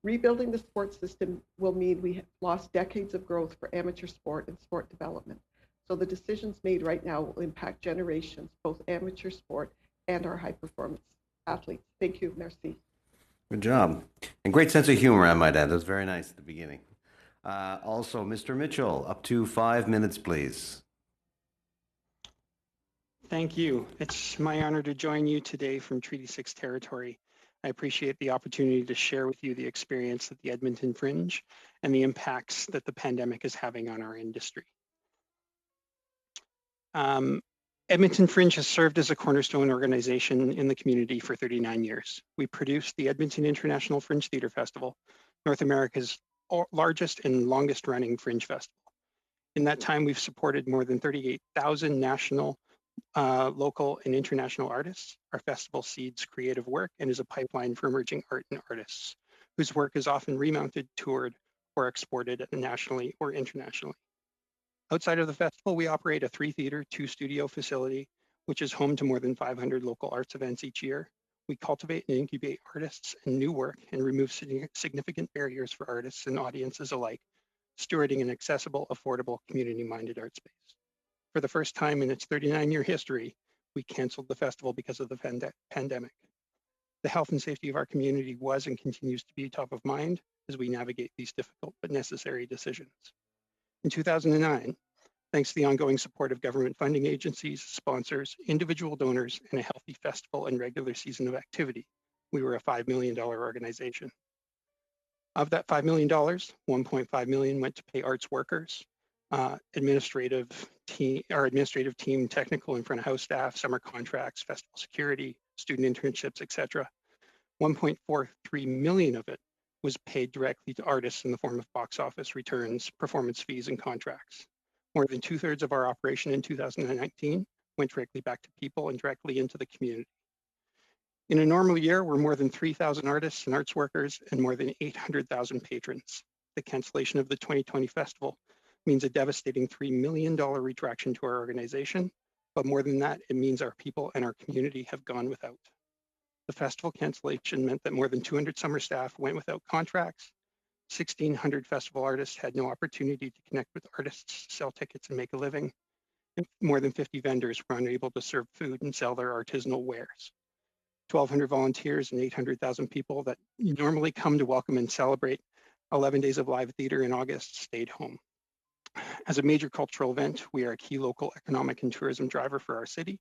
Rebuilding the sports system will mean we have lost decades of growth for amateur sport and sport development. So the decisions made right now will impact generations, both amateur sport and our high performance athletes. Thank you. Merci. Good job. And great sense of humor, I might add. That was very nice at the beginning. Also, Mr. Mitchell, up to 5 minutes, please. Thank you. It's my honor to join you today from Treaty 6 territory. I appreciate the opportunity to share with you the experience at the Edmonton Fringe and the impacts that the pandemic is having on our industry. Edmonton Fringe has served as a cornerstone organization in the community for 39 years. We produced the Edmonton International Fringe Theatre Festival, North America's largest and longest running fringe festival. In that time, we've supported more than 38,000 national, local, and international artists. Our festival seeds creative work and is a pipeline for emerging art and artists whose work is often remounted, toured, or exported nationally or internationally. Outside of the festival, we operate a 3-theater, 2-studio facility, which is home to more than 500 local arts events each year. We cultivate and incubate artists and new work and remove significant barriers for artists and audiences alike, stewarding an accessible, affordable, community-minded art space. For the first time in its 39-year history, we canceled the festival because of the pandemic. The health and safety of our community was and continues to be top of mind as we navigate these difficult but necessary decisions. In 2009, thanks to the ongoing support of government funding agencies, sponsors, individual donors, and a healthy festival and regular season of activity, we were a $5 million organization. Of that $5 million, $1.5 million went to pay arts workers, administrative team, technical and front of house staff, summer contracts, festival security, student internships, etc. 1.43 million of it was paid directly to artists in the form of box office returns, performance fees, and contracts. More than 2/3 of our operation in 2019 went directly back to people and directly into the community. In a normal year, we're more than 3,000 artists and arts workers and more than 800,000 patrons. The cancellation of the 2020 festival means a devastating $3 million retraction to our organization, but more than that, it means our people and our community have gone without. The festival cancellation meant that more than 200 summer staff went without contracts, 1,600 festival artists had no opportunity to connect with artists, sell tickets, and make a living, and more than 50 vendors were unable to serve food and sell their artisanal wares. 1,200 volunteers and 800,000 people that normally come to welcome and celebrate 11 days of live theater in August stayed home. As a major cultural event, we are a key local economic and tourism driver for our city.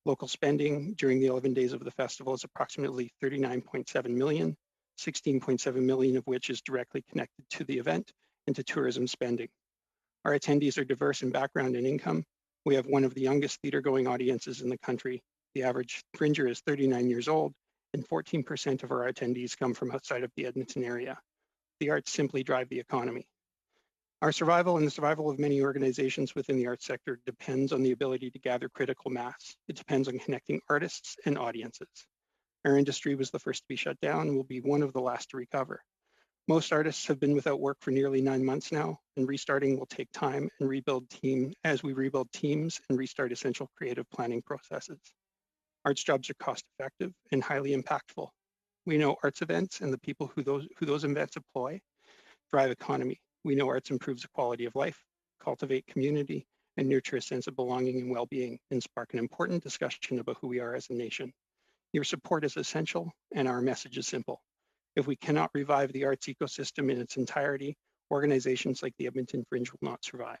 Local spending during the 11 days of the festival is approximately $39.7 million, 16.7 million of which is directly connected to the event and to tourism spending. Our attendees are diverse in background and income. We have one of the youngest theater-going audiences in the country. The average Fringer is 39 years old, and 14% of our attendees come from outside of the Edmonton area. The arts simply drive the economy. Our survival and the survival of many organizations within the arts sector depends on the ability to gather critical mass. It depends on connecting artists and audiences. Our industry was the first to be shut down and will be one of the last to recover. Most artists have been without work for nearly 9 months now, and restarting will take time and rebuild teams and restart essential creative planning processes. Arts jobs are cost effective and highly impactful. We know arts events and the people who those events employ drive economy. We know arts improves the quality of life, cultivate community, and nurture a sense of belonging and well-being, and spark an important discussion about who we are as a nation. Your support is essential, and our message is simple. If we cannot revive the arts ecosystem in its entirety, organizations like the Edmonton Fringe will not survive.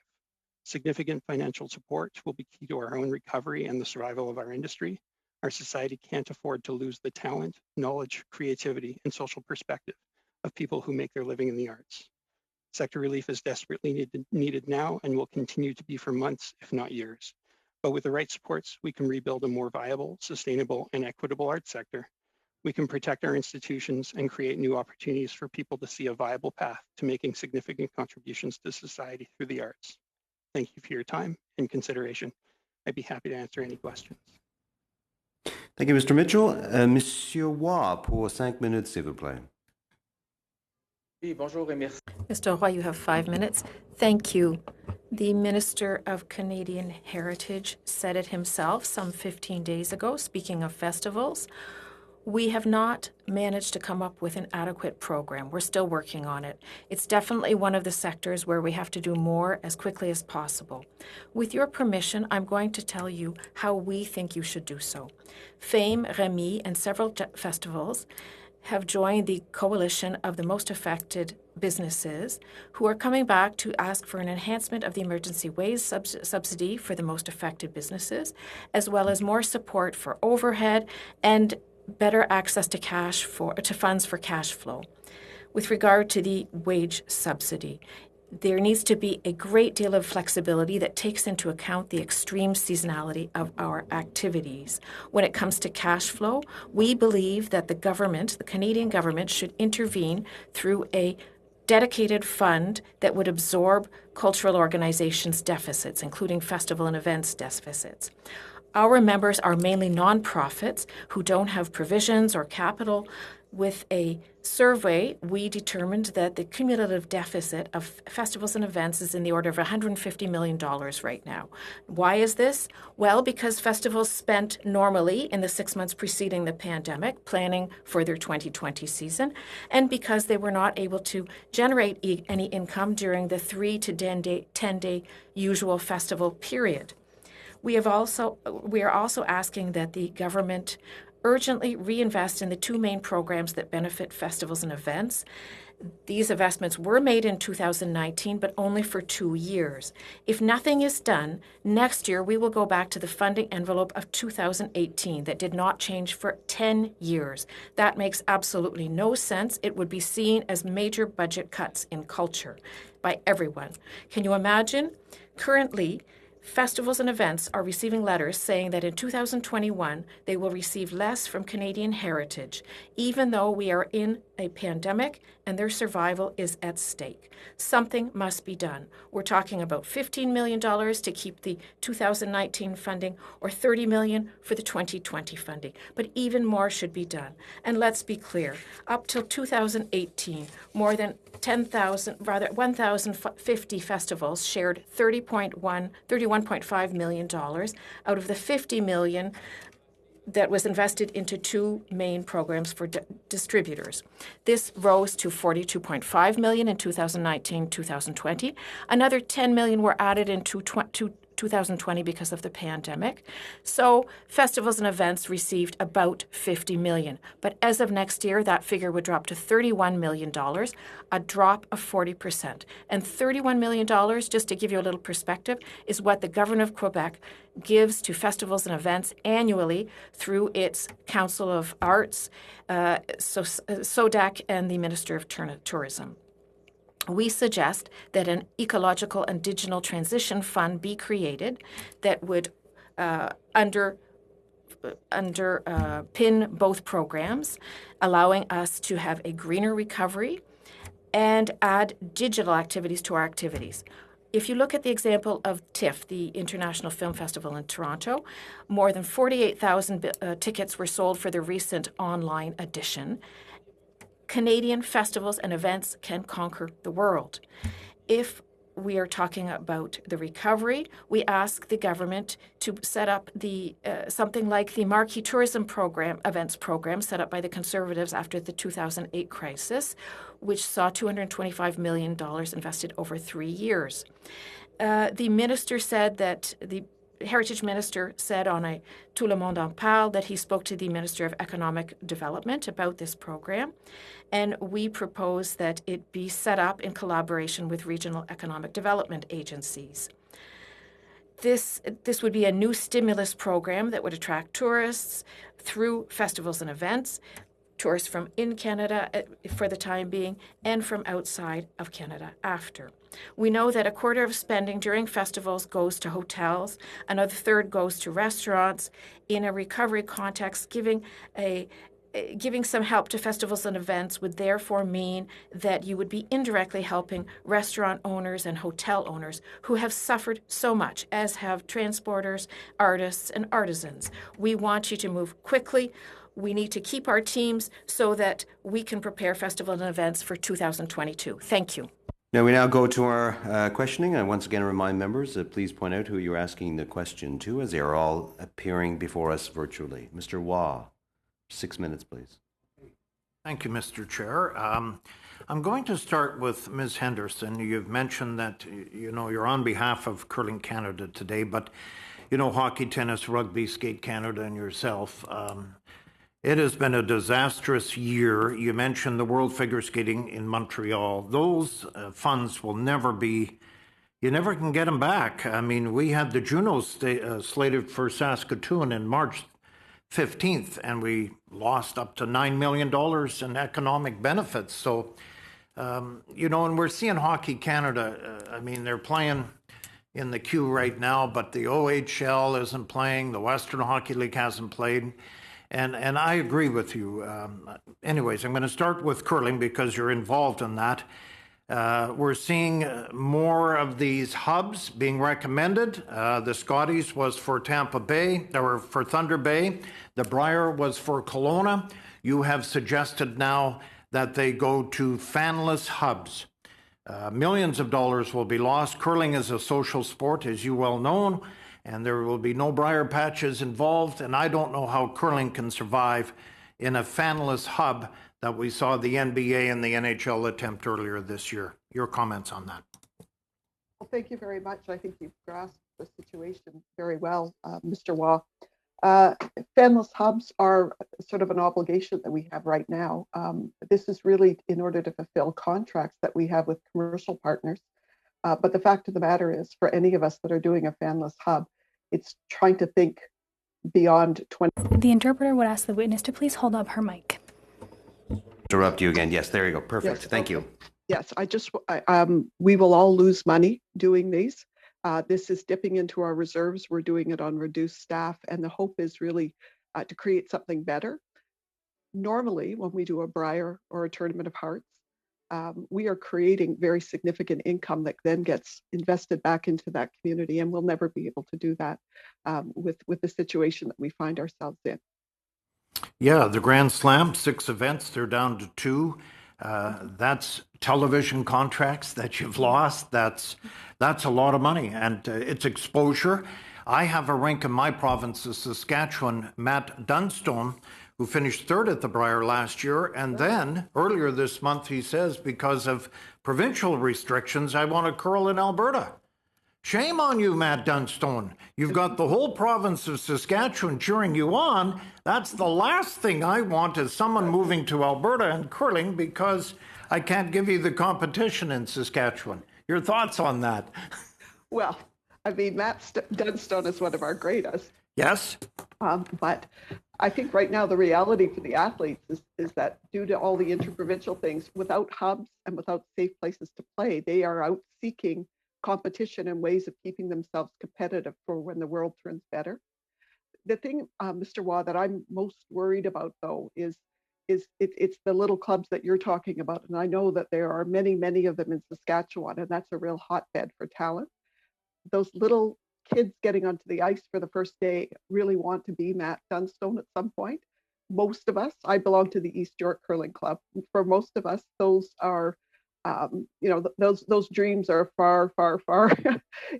Significant financial support will be key to our own recovery and the survival of our industry. Our society can't afford to lose the talent, knowledge, creativity, and social perspective of people who make their living in the arts. Sector relief is desperately needed now and will continue to be for months, if not years. But with the right supports, we can rebuild a more viable, sustainable, and equitable arts sector. We can protect our institutions and create new opportunities for people to see a viable path to making significant contributions to society through the arts. Thank you for your time and consideration. I'd be happy to answer any questions. Thank you, Mr. Mitchell. Monsieur Roy, pour 5 minutes, s'il vous plaît. Mr. Roy, you have 5 minutes. Thank you. The Minister of Canadian Heritage said it himself some 15 days ago, speaking of festivals. We have not managed to come up with an adequate program. We're still working on it. It's definitely one of the sectors where we have to do more as quickly as possible. With your permission, I'm going to tell you how we think you should do so. Fame, Remy, and several festivals have joined the coalition of the most affected businesses who are coming back to ask for an enhancement of the emergency wage subsidy for the most affected businesses, as well as more support for overhead and better access to funds for cash flow. With regard to the wage subsidy, there needs to be a great deal of flexibility that takes into account the extreme seasonality of our activities. When it comes to cash flow, we believe that the Canadian government, should intervene through a dedicated fund that would absorb cultural organizations' deficits, including festival and events deficits. Our members are mainly nonprofits who don't have provisions or capital. With a survey, we determined that the cumulative deficit of festivals and events is in the order of $150 million right now. Why is this? Well, because festivals spent normally in the 6 months preceding the pandemic planning for their 2020 season, and because they were not able to generate any income during the 3 to 10-day usual festival period. We are also asking that the government urgently reinvest in the two main programs that benefit festivals and events. These investments were made in 2019, but only for 2 years. If nothing is done, next year we will go back to the funding envelope of 2018 that did not change for 10 years. That makes absolutely no sense. It would be seen as major budget cuts in culture by everyone. Can you imagine? Currently, festivals and events are receiving letters saying that in 2021 they will receive less from Canadian Heritage, even though we are in a pandemic and their survival is at stake. Something must be done. We're talking about $15 million to keep the 2019 funding or $30 million for the 2020 funding, but even more should be done. And let's be clear, up till 2018, more than 1,050 festivals shared $31.5 million out of the $50 million that was invested into two main programs for distributors. This rose to $42.5 million in 2019-2020. Another $10 million were added in 2020 because of the pandemic. So festivals and events received about $50 million. But as of next year, that figure would drop to $31 million, a drop of 40%. And $31 million, just to give you a little perspective, is what the government of Quebec gives to festivals and events annually through its Council of Arts, SODAC, and the Minister of Tourism. We suggest that an ecological and digital transition fund be created that would underpin both programs, allowing us to have a greener recovery and add digital activities to our activities. If you look at the example of TIFF, the International Film Festival in Toronto, more than 48,000 tickets were sold for the recent online edition. Canadian festivals and events can conquer the world. If we are talking about the recovery, we ask the government to set up something like the Marquee Tourism Program, events program set up by the Conservatives after the 2008 crisis, which saw $225 million invested over 3 years. The minister said that the Heritage Minister said on a Tout le monde en parle that he spoke to the Minister of Economic Development about this program, and we propose that it be set up in collaboration with regional economic development agencies. This would be a new stimulus program that would attract tourists through festivals and events, tourists from in Canada for the time being, and from outside of Canada after. We know that a quarter of spending during festivals goes to hotels, another third goes to restaurants. In a recovery context, giving some help to festivals and events would therefore mean that you would be indirectly helping restaurant owners and hotel owners who have suffered so much, as have transporters, artists, and artisans. We want you to move quickly. We need to keep our teams so that we can prepare festivals and events for 2022. Thank you. Now we now go to our questioning. I once again remind members that please point out who you're asking the question to, as they are all appearing before us virtually. Mr. Waugh, 6 minutes, please. Thank you, Mr. Chair. I'm going to start with Ms. Henderson. You've mentioned that, you know, you're on behalf of Curling Canada today, but, you know, hockey, tennis, rugby, Skate Canada, and yourself, it has been a disastrous year. You mentioned the World Figure Skating in Montreal. Those funds will never be, you never can get them back. I mean, we had the Junos slated for Saskatoon in March 15th, and we lost up to $9 million in economic benefits. So, you know, and we're seeing Hockey Canada, I mean, they're playing in the queue right now, but the OHL isn't playing, the Western Hockey League hasn't played. And I agree with you. Anyways, I'm going to start with curling because you're involved in that. We're seeing more of these hubs being recommended. The Scotties was for Tampa Bay, or for Thunder Bay. The Brier was for Kelowna. You have suggested now that they go to fanless hubs. Millions of dollars will be lost. Curling is a social sport, as you well know, and there will be no briar patches involved, and I don't know how curling can survive in a fanless hub that we saw the NBA and the NHL attempt earlier this year. Your comments on that? Well, thank you very much. I think you've grasped the situation very well, Mr. Waugh. Fanless hubs are sort of an obligation that we have right now. This is really in order to fulfill contracts that we have with commercial partners. But the fact of the matter is, for any of us that are doing a fanless hub, it's trying to think beyond 20. The interpreter would ask the witness to please hold up her mic. Interrupt you again. Yes, there you go. Perfect. Yes, Thank okay. you. Yes, we will all lose money doing these. This is dipping into our reserves. We're doing it on reduced staff, and the hope is really to create something better. Normally, when we do a Brier or a Tournament of Hearts, we are creating very significant income that then gets invested back into that community, and we'll never be able to do that with the situation that we find ourselves in. Yeah, the Grand Slam, 6 events, they're down to 2. That's television contracts that you've lost. That's a lot of money, and it's exposure. I have a rink in my province of Saskatchewan, Matt Dunstone, who finished 3rd at the Brier last year. And then earlier this month, he says, because of provincial restrictions, I want to curl in Alberta. Shame on you, Matt Dunstone. You've got the whole province of Saskatchewan cheering you on. That's the last thing I want is someone moving to Alberta and curling because I can't give you the competition in Saskatchewan. Your thoughts on that? Well, I mean, Matt Dunstone is one of our greatest. Yes. But I think right now the reality for the athletes is that due to all the interprovincial things, without hubs and without safe places to play, they are out seeking competition and ways of keeping themselves competitive for when the world turns better. The thing, Mr. Waugh, that I'm most worried about, though, is it's the little clubs that you're talking about. And I know that there are many, many of them in Saskatchewan, and that's a real hotbed for talent. Those little kids getting onto the ice for the first day really want to be Matt Dunstone at some point. Most of us, I belong to the East York Curling Club. For most of us, those are those dreams are far, far, far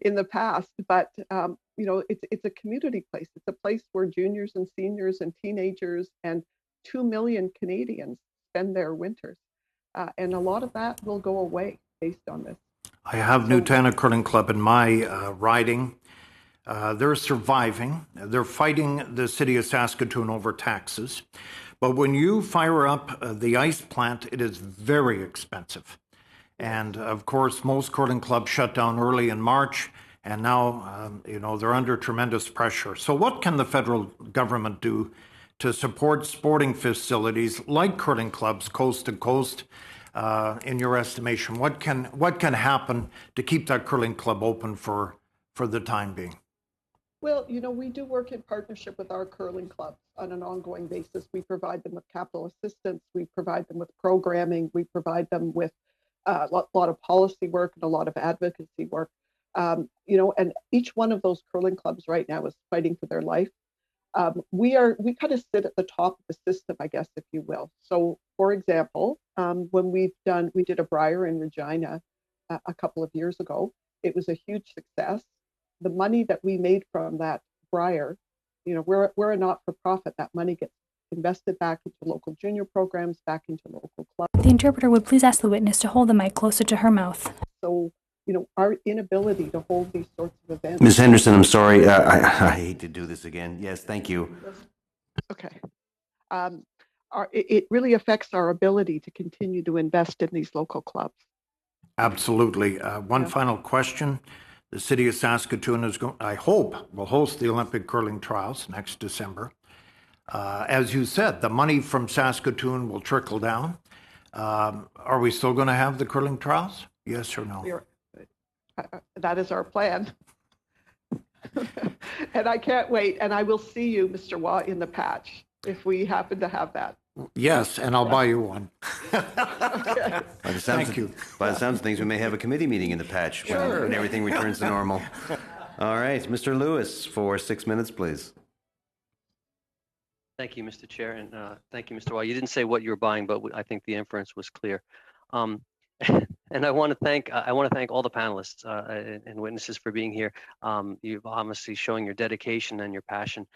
in the past. But it's a community place. It's a place where juniors and seniors and teenagers and 2 million Canadians spend their winters, and a lot of that will go away based on this. I have Nutana Curling Club in my riding. They're surviving. They're fighting the city of Saskatoon over taxes. But when you fire up the ice plant, it is very expensive. And of course, most curling clubs shut down early in March, and now, they're under tremendous pressure. So what can the federal government do to support sporting facilities like curling clubs coast to coast? In your estimation, what can happen to keep that curling club open for the time being? Well, we do work in partnership with our curling clubs on an ongoing basis. We provide them with capital assistance. We provide them with programming. We provide them with a lot of policy work and a lot of advocacy work. And each one of those curling clubs right now is fighting for their life. We kind of sit at the top of the system, I guess, if you will. So, for example, when we did a Brier in Regina, a couple of years ago. It was a huge success. The money that we made from that Briar, you know, we're a not-for-profit. That money gets invested back into local junior programs, back into local clubs. The interpreter would please ask the witness to hold the mic closer to her mouth. So, you know, our inability to hold these sorts of events. Ms. Henderson, I'm sorry. I hate to do this again. Yes, thank you. Okay. It really affects our ability to continue to invest in these local clubs. Absolutely. One final question. The city of Saskatoon is going, I hope, will host the Olympic curling trials next December. As you said, the money from Saskatoon will trickle down. Are we still going to have the curling trials? Yes or no? That is our plan. And I can't wait. And I will see you, Mr. Waugh, in the patch if we happen to have that. Yes, and I'll buy you one. Okay. Thank you. By the sounds of things, we may have a committee meeting in the patch when everything returns to normal. All right, Mr. Lewis, for 6 minutes, please. Thank you, Mr. Chair, and thank you, Mr. Waugh. You didn't say what you were buying, but I think the inference was clear. And I want to thank all the panelists and witnesses for being here. You've obviously showing your dedication and your passion,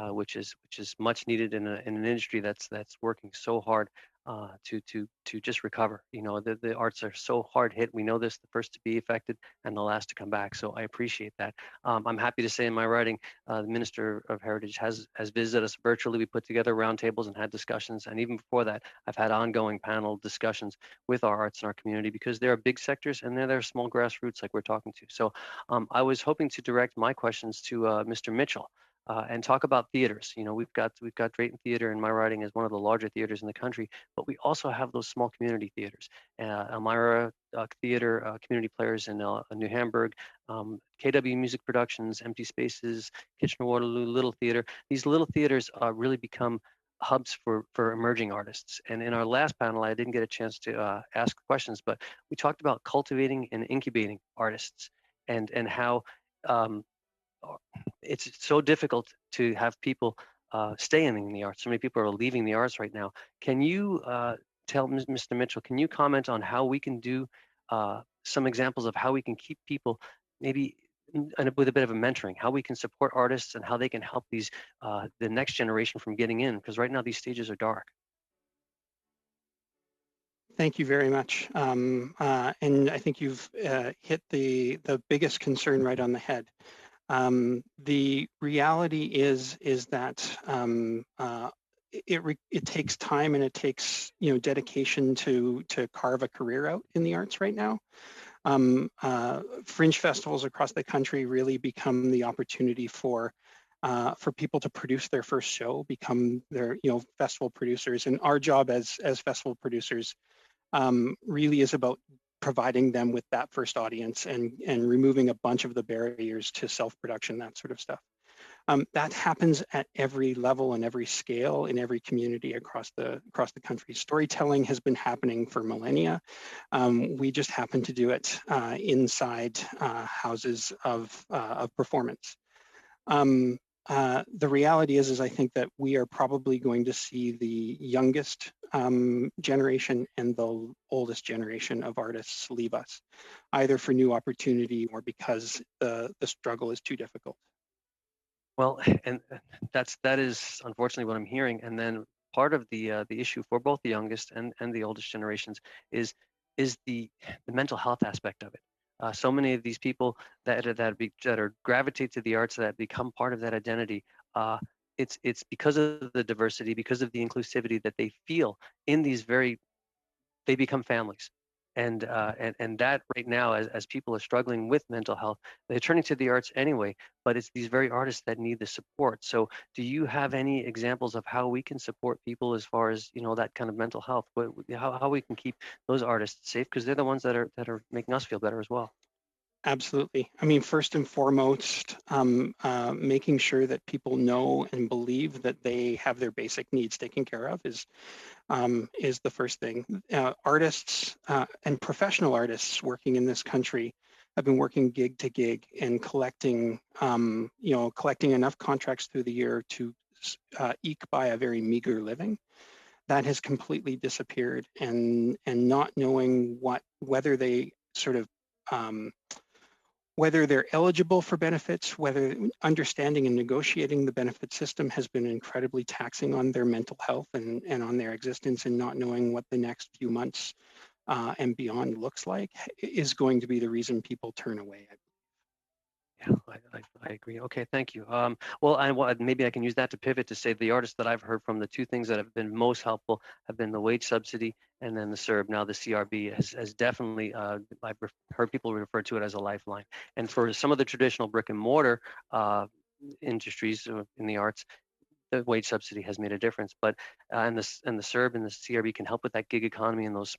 which is much needed in an industry that's working so hard to just recover. You know, the arts are so hard hit. We know this, the first to be affected and the last to come back. So I appreciate that. I'm happy to say in my writing, the Minister of Heritage has visited us virtually. We put together roundtables and had discussions. And even before that, I've had ongoing panel discussions with our arts in our community because there are big sectors and there are small grassroots like we're talking to. So I was hoping to direct my questions to Mr. Mitchell. And talk about theaters. You know, we've got Drayton Theater in my writing as one of the larger theaters in the country, but we also have those small community theaters. Elmira Theater, community players in New Hamburg, KW Music Productions, Empty Spaces, Kitchener-Waterloo Little Theater. These little theaters really become hubs for emerging artists. And in our last panel, I didn't get a chance to ask questions, but we talked about cultivating and incubating artists and how it's so difficult to have people stay in the arts. So many people are leaving the arts right now. Can you tell Mr. Mitchell, can you comment on how we can do some examples of how we can keep people maybe with a bit of a mentoring, how we can support artists and how they can help these the next generation from getting in? Because right now these stages are dark. Thank you very much. And I think you've hit the biggest concern right on the head. The reality is that it takes time and it takes, you know, dedication to carve a career out in the arts right now. Fringe festivals across the country really become the opportunity for people to produce their first show, become their, you know, festival producers. And our job as festival producers really is about providing them with that first audience and removing a bunch of the barriers to self-production, that sort of stuff. That happens at every level and every scale in every community across the country. Storytelling has been happening for millennia. We just happen to do it inside houses of performance. The reality is I think that we are probably going to see the youngest generation and the oldest generation of artists leave us, either for new opportunity or because the struggle is too difficult. Well, and that is unfortunately what I'm hearing. And then part of the issue for both the youngest and the oldest generations is the mental health aspect of it. So many of these people that are gravitate to the arts, that become part of that identity, it's because of the diversity, because of the inclusivity that they feel in these they become families. And that right now, as people are struggling with mental health, they're turning to the arts anyway, but it's these very artists that need the support. So do you have any examples of how we can support people as far as, you know, that kind of mental health, how we can keep those artists safe? Because they're the ones that are making us feel better as well. Absolutely. I mean, first and foremost, making sure that people know and believe that they have their basic needs taken care of is the first thing. Artists and professional artists working in this country have been working gig to gig and collecting enough contracts through the year to eke by a very meager living. That has completely disappeared, and not knowing whether they sort of whether they're eligible for benefits, whether understanding and negotiating the benefit system has been incredibly taxing on their mental health and on their existence, and not knowing what the next few months and beyond looks like is going to be the reason people turn away. Yeah, I agree. Okay, thank you. Well, maybe I can use that to pivot to say the artists that I've heard from, the two things that have been most helpful have been the wage subsidy and then the CERB. Now the CRB has definitely, I've heard people refer to it as a lifeline. And for some of the traditional brick and mortar industries in the arts, the wage subsidy has made a difference. But and the CERB and the CRB can help with that gig economy and those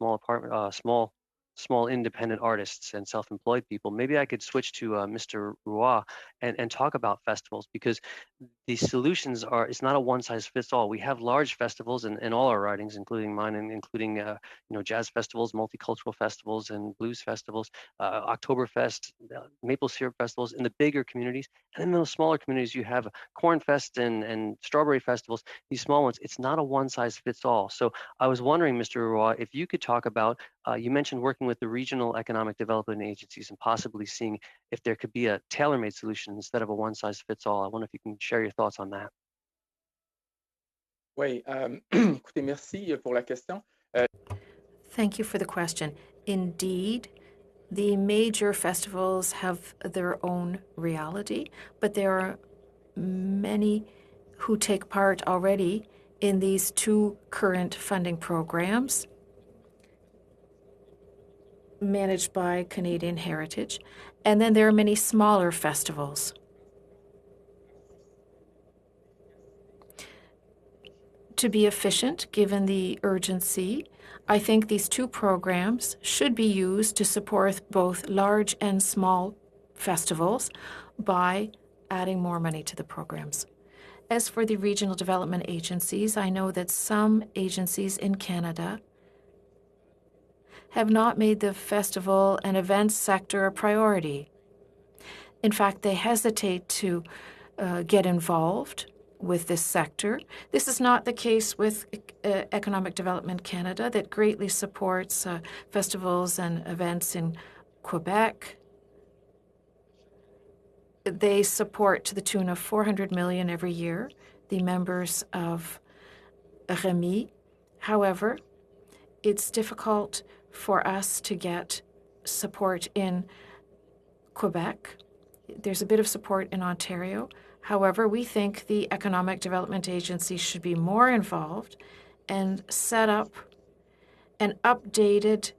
small independent artists and self-employed people. Maybe I could switch to Mr. Roy and talk about festivals, because the solutions are, it's not a one size fits all. We have large festivals in all our ridings, including mine, and including jazz festivals, multicultural festivals, and blues festivals, Oktoberfest, maple syrup festivals in the bigger communities. And in those smaller communities, you have Corn Fest and strawberry festivals, these small ones. It's not a one size fits all. So I was wondering, Mr. Roy, if you could talk about, you mentioned working with the regional economic development agencies and possibly seeing if there could be a tailor-made solution instead of a one-size-fits-all. I wonder if you can share your thoughts on that. Oui, écoutez, merci pour la question. Thank you for the question. Indeed, the major festivals have their own reality, but there are many who take part already in these two current funding programs managed by Canadian Heritage. And then there are many smaller festivals. To be efficient, given the urgency, I think these two programs should be used to support both large and small festivals by adding more money to the programs. As for the regional development agencies, I know that some agencies in Canada have not made the festival and events sector a priority. In fact, they hesitate to get involved with this sector. This is not the case with Economic Development Canada, that greatly supports festivals and events in Quebec. They support to the tune of $400 million every year, the members of REMI. However, it's difficult for us to get support in Quebec. There's a bit of support in Ontario. However, we think the Economic Development Agency should be more involved and set up an updated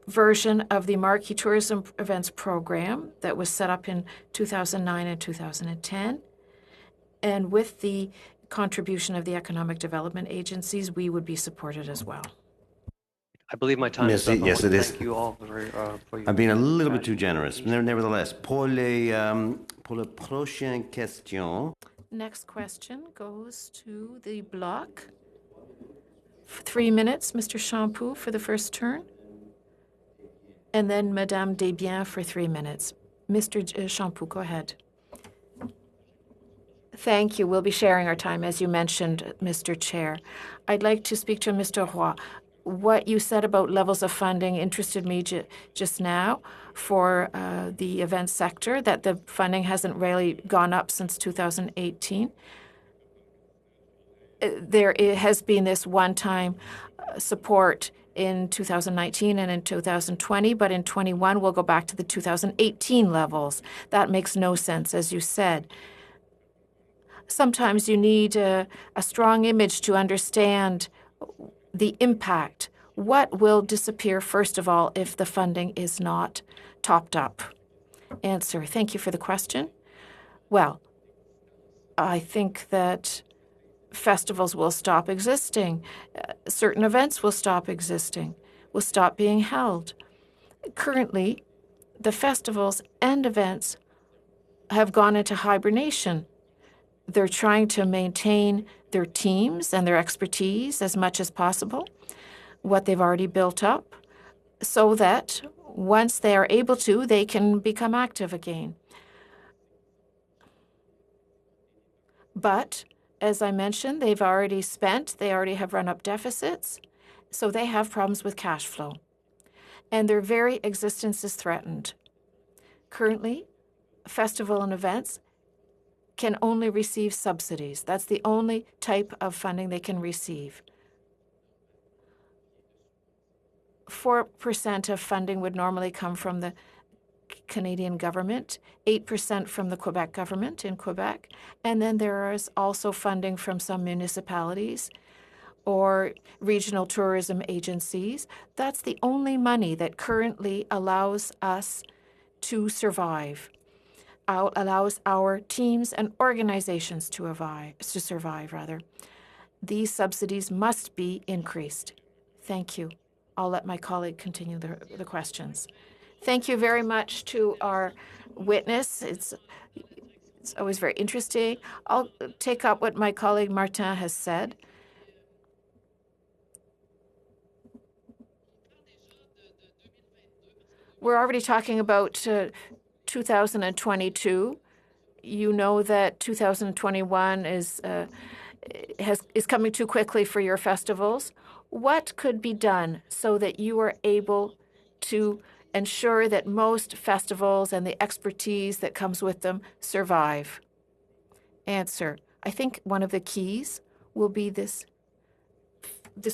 version of the Marquee Tourism Events Program that was set up in 2009 and 2010. And with the contribution of the Economic Development Agencies, we would be supported as well. I believe my time is up. Yes, it is. Thank you all for your... I'm being a little bit too generous. Nevertheless, pour la prochaine question. Next question goes to the bloc. 3 minutes, Mr. Champoux for the first turn. And then Madame Desbiens for 3 minutes. Mr. Champoux, go ahead. Thank you. We'll be sharing our time, as you mentioned, Mr. Chair. I'd like to speak to Mr. Roy. What you said about levels of funding interested me just now for the event sector, that the funding hasn't really gone up since 2018. There has been this one-time support in 2019 and in 2020, but in 21 we'll go back to the 2018 levels. That makes no sense, as you said. Sometimes you need a strong image to understand the impact. What will disappear, first of all, if the funding is not topped up? Answer. Thank you for the question. Well, I think that festivals will stop existing. Certain events will stop existing, will stop being held. Currently, the festivals and events have gone into hibernation. They're trying to maintain their teams and their expertise as much as possible, what they've already built up, so that once they are able to, they can become active again. But, as I mentioned, they've already spent, they already have run up deficits, so they have problems with cash flow. and their very existence is threatened. Currently, festival and events can only receive subsidies. That's the only type of funding they can receive. 4% of funding would normally come from the Canadian government, 8% from the Quebec government in Quebec, and then there is also funding from some municipalities or regional tourism agencies. That's the only money that currently allows us to survive, allows our teams and organizations to survive. These subsidies must be increased. Thank you. I'll let my colleague continue the questions. Thank you very much to our witness. It's always very interesting. I'll take up what my colleague Martin has said. We're already talking about 2022. You know that 2021 is coming too quickly for your festivals. What could be done so that you are able to ensure that most festivals and the expertise that comes with them survive? Answer: I think one of the keys will be this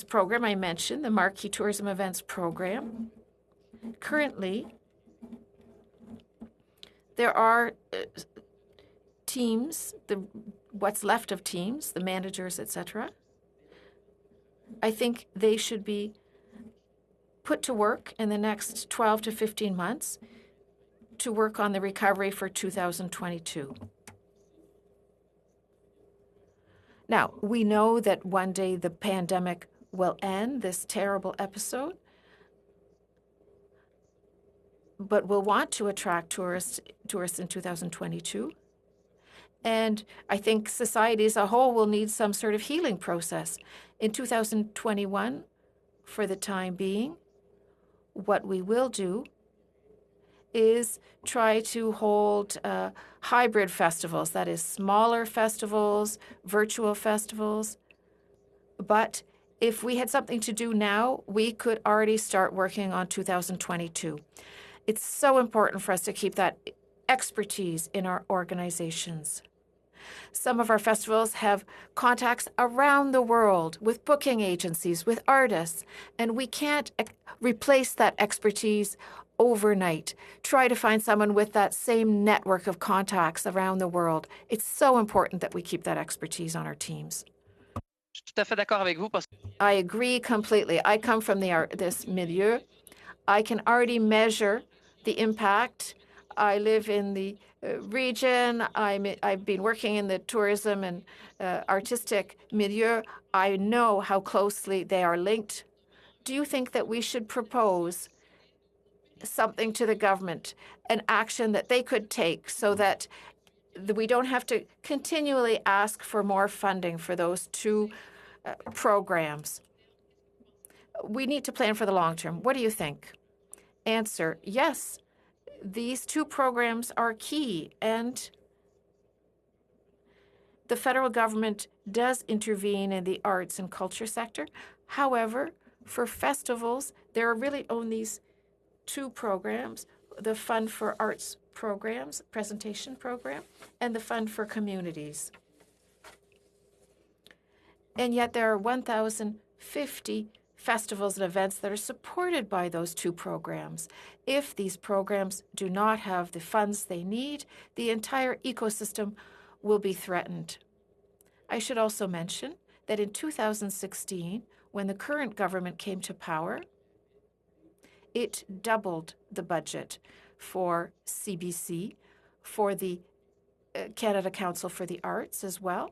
program I mentioned, the Marquee Tourism Events Program. Currently, there are teams, what's left of teams, the managers, etc. I think they should be put to work in the next 12 to 15 months to work on the recovery for 2022. Now, we know that one day the pandemic will end, this terrible episode, but we'll want to attract tourists in 2022. And I think society as a whole will need some sort of healing process. In 2021, for the time being, what we will do is try to hold hybrid festivals, that is, smaller festivals, virtual festivals. But if we had something to do now, we could already start working on 2022. It's so important for us to keep that expertise in our organizations. Some of our festivals have contacts around the world with booking agencies, with artists, and we can't replace that expertise overnight. Try to find someone with that same network of contacts around the world. It's so important that we keep that expertise on our teams. I agree completely. I come from this milieu. I can already measure the impact. I live in the region. I've been working in the tourism and artistic milieu. I know how closely they are linked. Do you think that we should propose something to the government, an action that they could take so that we don't have to continually ask for more funding for those two programs? We need to plan for the long term. What do you think? Answer: yes. These two programs are key, and the federal government does intervene in the arts and culture sector. However, for festivals, there are really only these two programs, the Fund for Arts Programs, Presentation Program, and the Fund for Communities. And yet there are 1,050 festivals and events that are supported by those two programs. If these programs do not have the funds they need, the entire ecosystem will be threatened. I should also mention that in 2016, when the current government came to power, it doubled the budget for CBC, for the Canada Council for the Arts as well,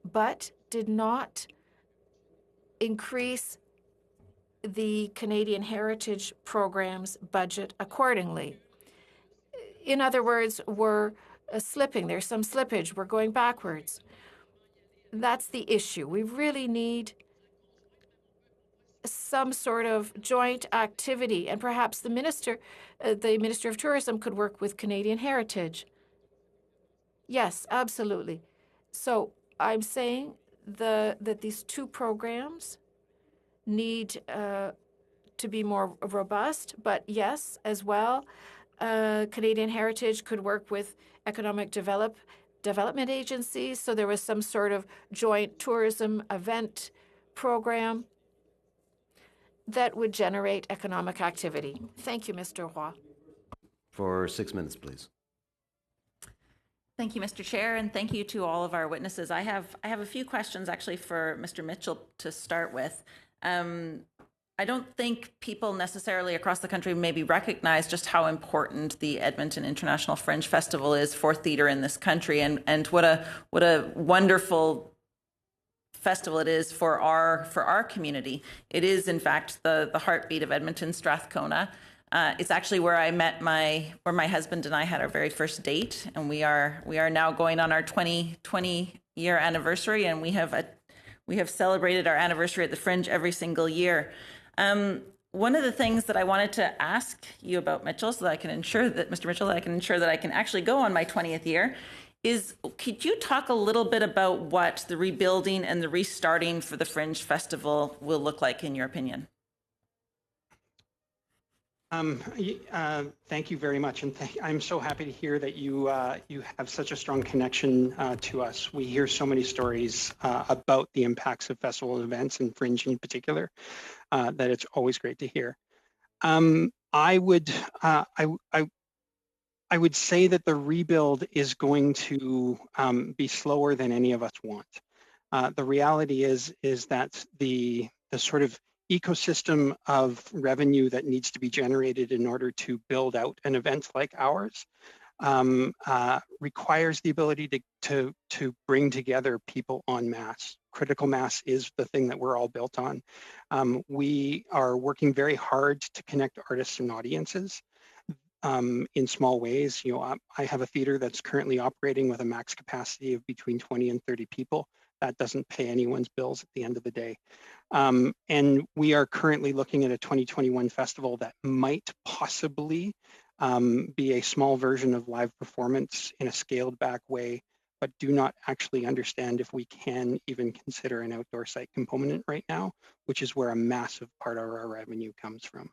but did not increase the Canadian Heritage Program's budget accordingly. In other words, we're slipping. There's some slippage. We're going backwards. That's the issue. We really need some sort of joint activity, and perhaps the Minister of Tourism could work with Canadian Heritage. Yes, absolutely. So I'm saying that these two programs need to be more robust. But yes, as well, Canadian Heritage could work with economic development agencies. So there was some sort of joint tourism event program that would generate economic activity. Thank you, Mr. Roy. For 6 minutes, please. Thank you, Mr. Chair, and thank you to all of our witnesses. I have a few questions actually for Mr. Mitchell to start with. I don't think people necessarily across the country maybe recognize just how important the Edmonton International Fringe Festival is for theatre in this country, and what a wonderful festival it is for our community. It is in fact the heartbeat of Edmonton, Strathcona. It's actually where I met where my husband and I had our very first date, and we are now going on our 20-year anniversary, and we have celebrated our anniversary at the Fringe every single year. One of the things that I wanted to ask you about, Mitchell, so that I can ensure that, Mr. Mitchell, that I can ensure that I can actually go on my 20th year, is could you talk a little bit about what the rebuilding and the restarting for the Fringe Festival will look like in your opinion? Thank you very much, and I'm so happy to hear that you have such a strong connection to us. We hear so many stories about the impacts of festival events and Fringe in particular that it's always great to hear. I would say that the rebuild is going to be slower than any of us want. The reality is that the sort of ecosystem of revenue that needs to be generated in order to build out an event like ours requires the ability to bring together people en masse. Critical mass is the thing that we're all built on. We are working very hard to connect artists and audiences in small ways. You know, I have a theater that's currently operating with a max capacity of between 20 and 30 people. That doesn't pay anyone's bills at the end of the day. And we are currently looking at a 2021 festival that might possibly be a small version of live performance in a scaled back way, but do not actually understand if we can even consider an outdoor site component right now, which is where a massive part of our revenue comes from.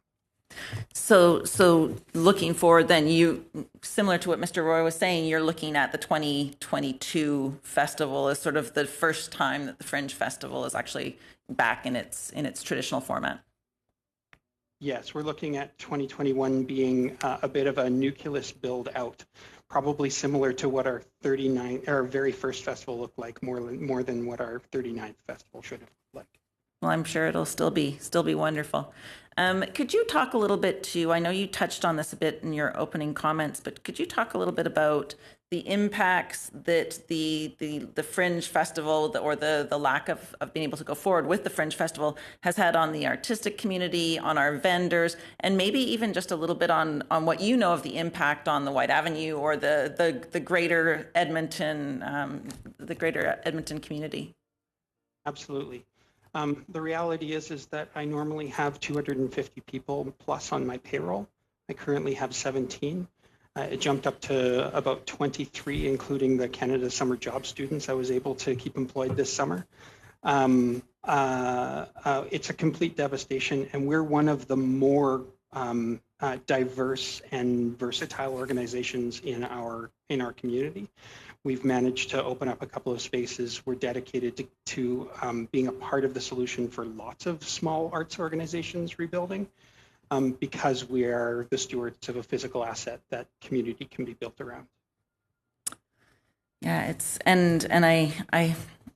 So looking forward then, you, similar to what Mr. Roy was saying, you're looking at the 2022 festival as sort of the first time that the Fringe Festival is actually back in its traditional format. Yes, we're looking at 2021 being a bit of a nucleus build out, probably similar to what our very first festival looked like, more than what our 39th festival should have looked like. Well, I'm sure it'll still be wonderful. Could you talk a little bit to, I know you touched on this a bit in your opening comments, but could you talk a little bit about the impacts that the Fringe Festival or the lack of being able to go forward with the Fringe Festival has had on the artistic community, on our vendors, and maybe even just a little bit on what you know of the impact on the White Avenue or the greater Edmonton community? Absolutely. The reality is that I normally have 250 people plus on my payroll. I currently have 17. It jumped up to about 23, including the Canada Summer Job students I was able to keep employed this summer. It's a complete devastation, and we're one of the more diverse and versatile organizations in our community. We've managed to open up a couple of spaces. We're dedicated to being a part of the solution for lots of small arts organizations rebuilding because we are the stewards of a physical asset that community can be built around. Yeah, it's and I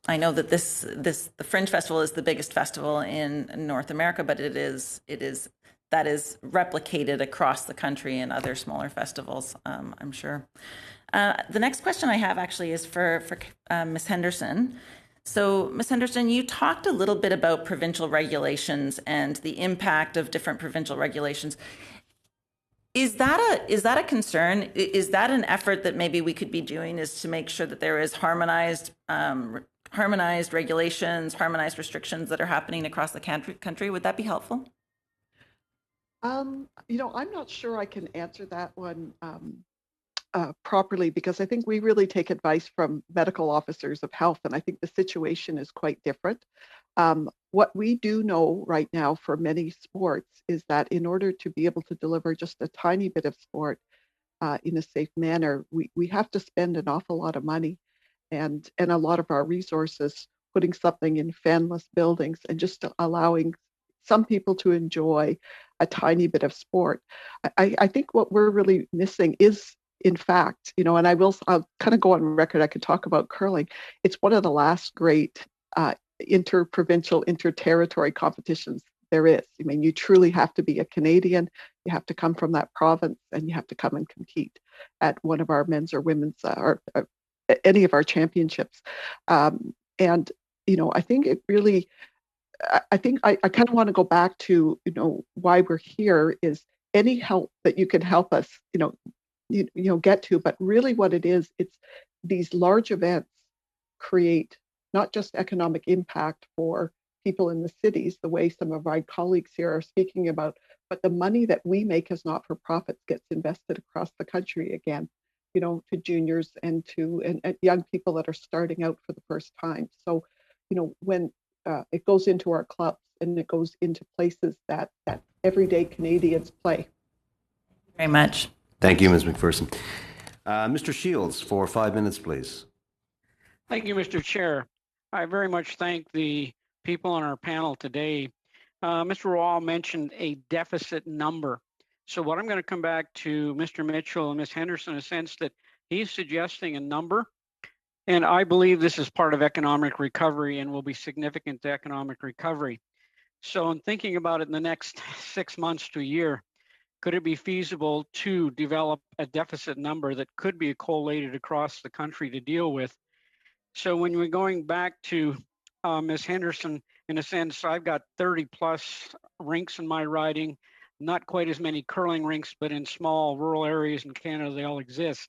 know that the Fringe Festival is the biggest festival in North America, but that is replicated across the country in other smaller festivals, I'm sure. The next question I have actually is for Ms. Henderson. So, Ms. Henderson, you talked a little bit about provincial regulations and the impact of different provincial regulations. Is that a concern? Is that an effort that maybe we could be doing, is to make sure that there is harmonized regulations, harmonized restrictions that are happening across the country? Would that be helpful? You know, I'm not sure I can answer that one properly, because I think we really take advice from medical officers of health, and I think the situation is quite different. What we do know right now for many sports is that in order to be able to deliver just a tiny bit of sport in a safe manner, we have to spend an awful lot of money and a lot of our resources putting something in fanless buildings and just allowing some people to enjoy a tiny bit of sport. I think what we're really missing is, in fact, and I'll kind of go on record, I could talk about curling. It's one of the last great interprovincial, interterritory competitions there is. I mean, you truly have to be a Canadian, you have to come from that province, and you have to come and compete at one of our men's or women's or any of our championships. And, I think it really, I think I kind of want to go back to, why we're here is any help that you can help us, get to. But really what it is, it's these large events create not just economic impact for people in the cities, the way some of my colleagues here are speaking about, but the money that we make as not-for-profits gets invested across the country again, to juniors and to and young people that are starting out for the first time. So, when it goes into our clubs and it goes into places that everyday Canadians play. Very much. Thank you, Ms. McPherson. Mr. Shields, for 5 minutes, please. Thank you, Mr. Chair. I very much thank the people on our panel today. Mr. Roy mentioned a deficit number. So what I'm going to come back to Mr. Mitchell and Ms. Henderson in a sense that he's suggesting a number. And I believe this is part of economic recovery and will be significant to economic recovery. So in thinking about it in the next 6 months to a year, could it be feasible to develop a deficit number that could be collated across the country to deal with? So when we're going back to Ms. Henderson, in a sense, I've got 30 plus rinks in my riding, not quite as many curling rinks, but in small rural areas in Canada, they all exist.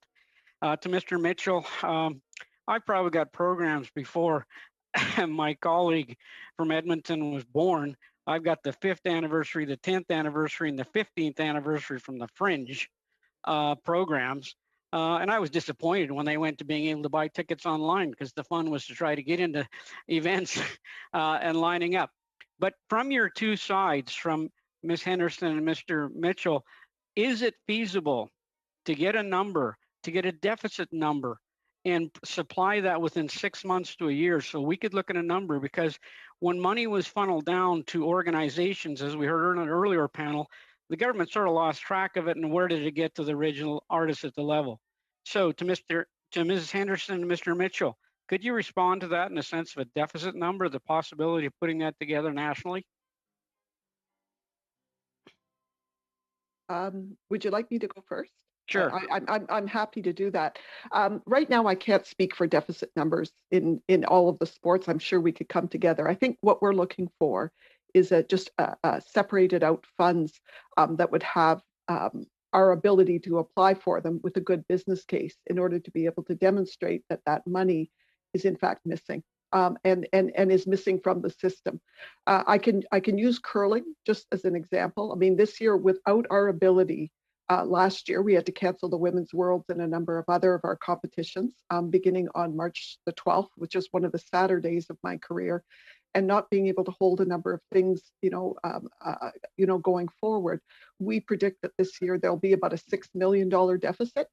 To Mr. Mitchell, I've probably got programs before my colleague from Edmonton was born. I've got the 5th anniversary, the 10th anniversary, and the 15th anniversary from the Fringe programs. And I was disappointed when they went to being able to buy tickets online because the fun was to try to get into events and lining up. But from your two sides, from Ms. Henderson and Mr. Mitchell, is it feasible to get a number, to get a deficit number and supply that within 6 months to a year so we could look at a number? Because when money was funneled down to organizations, as we heard in an earlier panel, the government sort of lost track of it and where did it get to the original artists at the level? So to Mrs. Henderson and Mr. Mitchell, could you respond to that in a sense of a deficit number, the possibility of putting that together nationally? Would you like me to go first? Sure. I'm happy to do that. Right now, I can't speak for deficit numbers in all of the sports. I'm sure we could come together. I think what we're looking for is just separated out funds that would have our ability to apply for them with a good business case in order to be able to demonstrate that that money is in fact missing and is missing from the system. I can use curling just as an example. I mean, this year, without our ability, last year we had to cancel the Women's Worlds and a number of other of our competitions beginning on March the 12th, which is one of the sadder days of my career, and not being able to hold a number of things, going forward. We predict that this year there'll be about a $6 million deficit.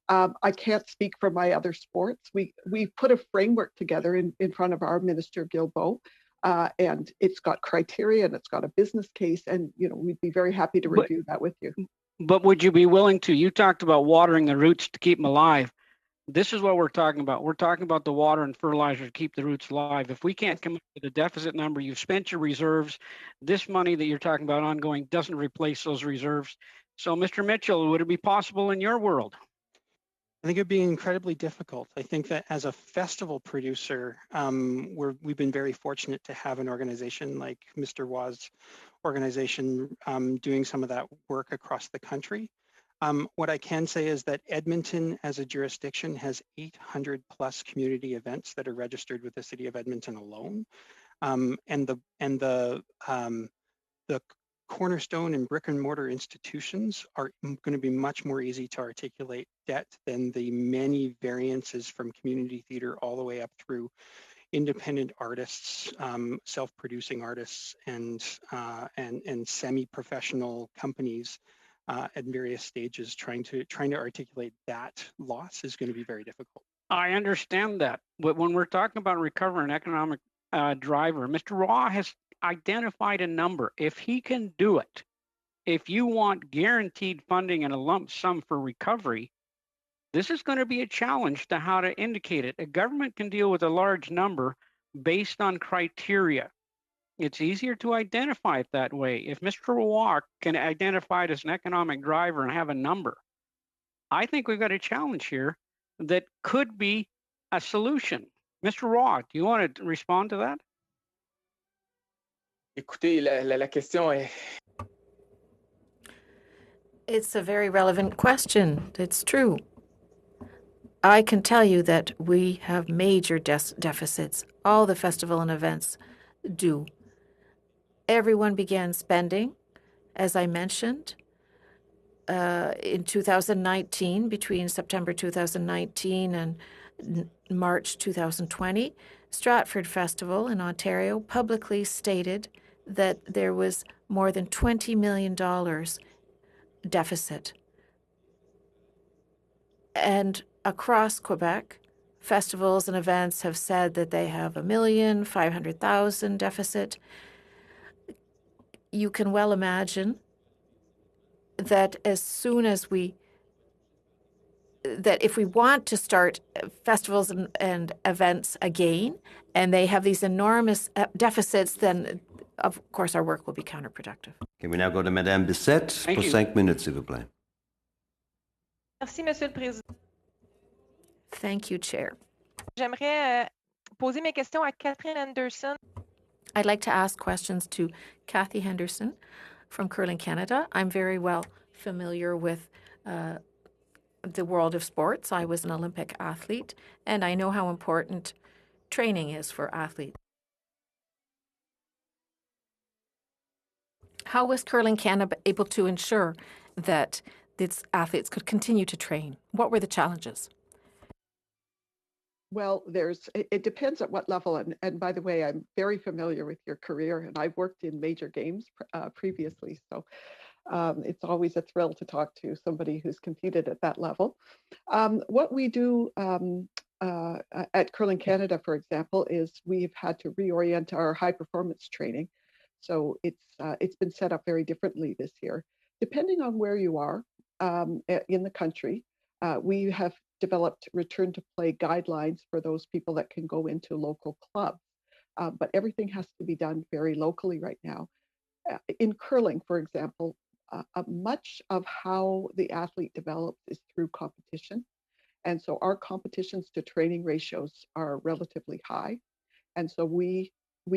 I can't speak for my other sports. We put a framework together in front of our Minister Guilbeault, and it's got criteria and it's got a business case, and we'd be very happy to review that with you. But would you be willing to? You talked about watering the roots to keep them alive. This is what we're talking about. We're talking about the water and fertilizer to keep the roots alive. If we can't come up with a deficit number, you've spent your reserves. This money that you're talking about ongoing doesn't replace those reserves. So, Mr. Mitchell, would it be possible in your world? I think it'd be incredibly difficult. I think that as a festival producer, we've been very fortunate to have an organization like Mr. Roy's organization doing some of that work across the country. What I can say is that Edmonton as a jurisdiction has 800 plus community events that are registered with the city of Edmonton alone. And the cornerstone and brick and mortar institutions are going to be much more easy to articulate debt than the many variances from community theater all the way up through independent artists, self-producing artists, and semi-professional companies at various stages. Trying to articulate that loss is going to be very difficult. I understand that, but when we're talking about recovering an economic driver, Mr. Raw has identified a number. If he can do it, if you want guaranteed funding and a lump sum for recovery, this is going to be a challenge to how to indicate it. A government can deal with a large number based on criteria. It's easier to identify it that way. If Mr. Roy can identify it as an economic driver and have a number, I think we've got a challenge here that could be a solution. Mr. Roy, do you want to respond to that? Écoutez, la question est... It's a very relevant question. It's true. I can tell you that we have major deficits. All the festival and events do. Everyone began spending, as I mentioned, in 2019, between September 2019 and March 2020. Stratford Festival in Ontario publicly stated that there was more than $20 million deficit. And across Quebec, festivals and events have said that they have $1,500,000 deficit. You can well imagine that as soon as that if we want to start festivals and events again, and they have these enormous deficits, then of course our work will be counterproductive. Can we now go to Madame Bissette pour 5 minutes, s'il vous plaît. Merci, Monsieur le Président. Thank you, Chair. J'aimerais poser mes questions à Catherine Henderson. I'd like to ask questions to Kathy Henderson from Curling Canada. I'm very well familiar with the world of sports. I was an Olympic athlete, and I know how important training is for athletes. How was Curling Canada able to ensure that its athletes could continue to train? What were the challenges? Well, it depends at what level. And by the way, I'm very familiar with your career, and I've worked in major games previously. So it's always a thrill to talk to somebody who's competed at that level. What we do at Curling Canada, for example, is we've had to reorient our high performance training. So it's been set up very differently this year. Depending on where you are in the country, we have developed return to play guidelines for those people that can go into local clubs. But everything has to be done very locally right now. In curling, for example, much of how the athlete develops is through competition. And so our competitions to training ratios are relatively high. And so we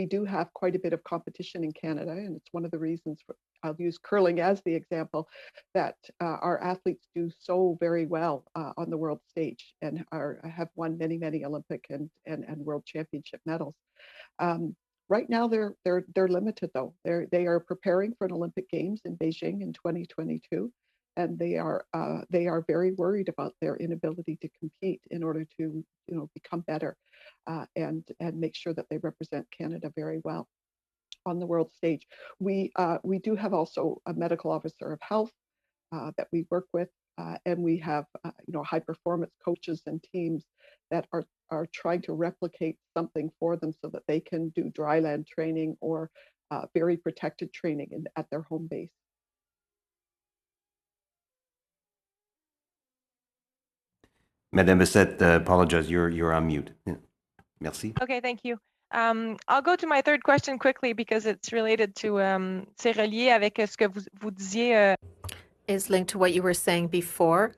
do have quite a bit of competition in Canada, and it's one of the reasons I'll use curling as the example, that our athletes do so very well on the world stage and have won many, many Olympic and world championship medals. Right now, they're limited though. They are preparing for an Olympic Games in Beijing in 2022, and they are very worried about their inability to compete in order to become better and make sure that they represent Canada very well on the world stage. We do have also a medical officer of health that we work with, and we have high performance coaches and teams that are trying to replicate something for them so that they can do dry land training or very protected training at their home base. Madame Bissette, apologize, you're on mute. Yeah. Merci. Okay, thank you. I'll go to my third question quickly because it's related to, c'est relié avec ce que vous disiez. Is linked to what you were saying before.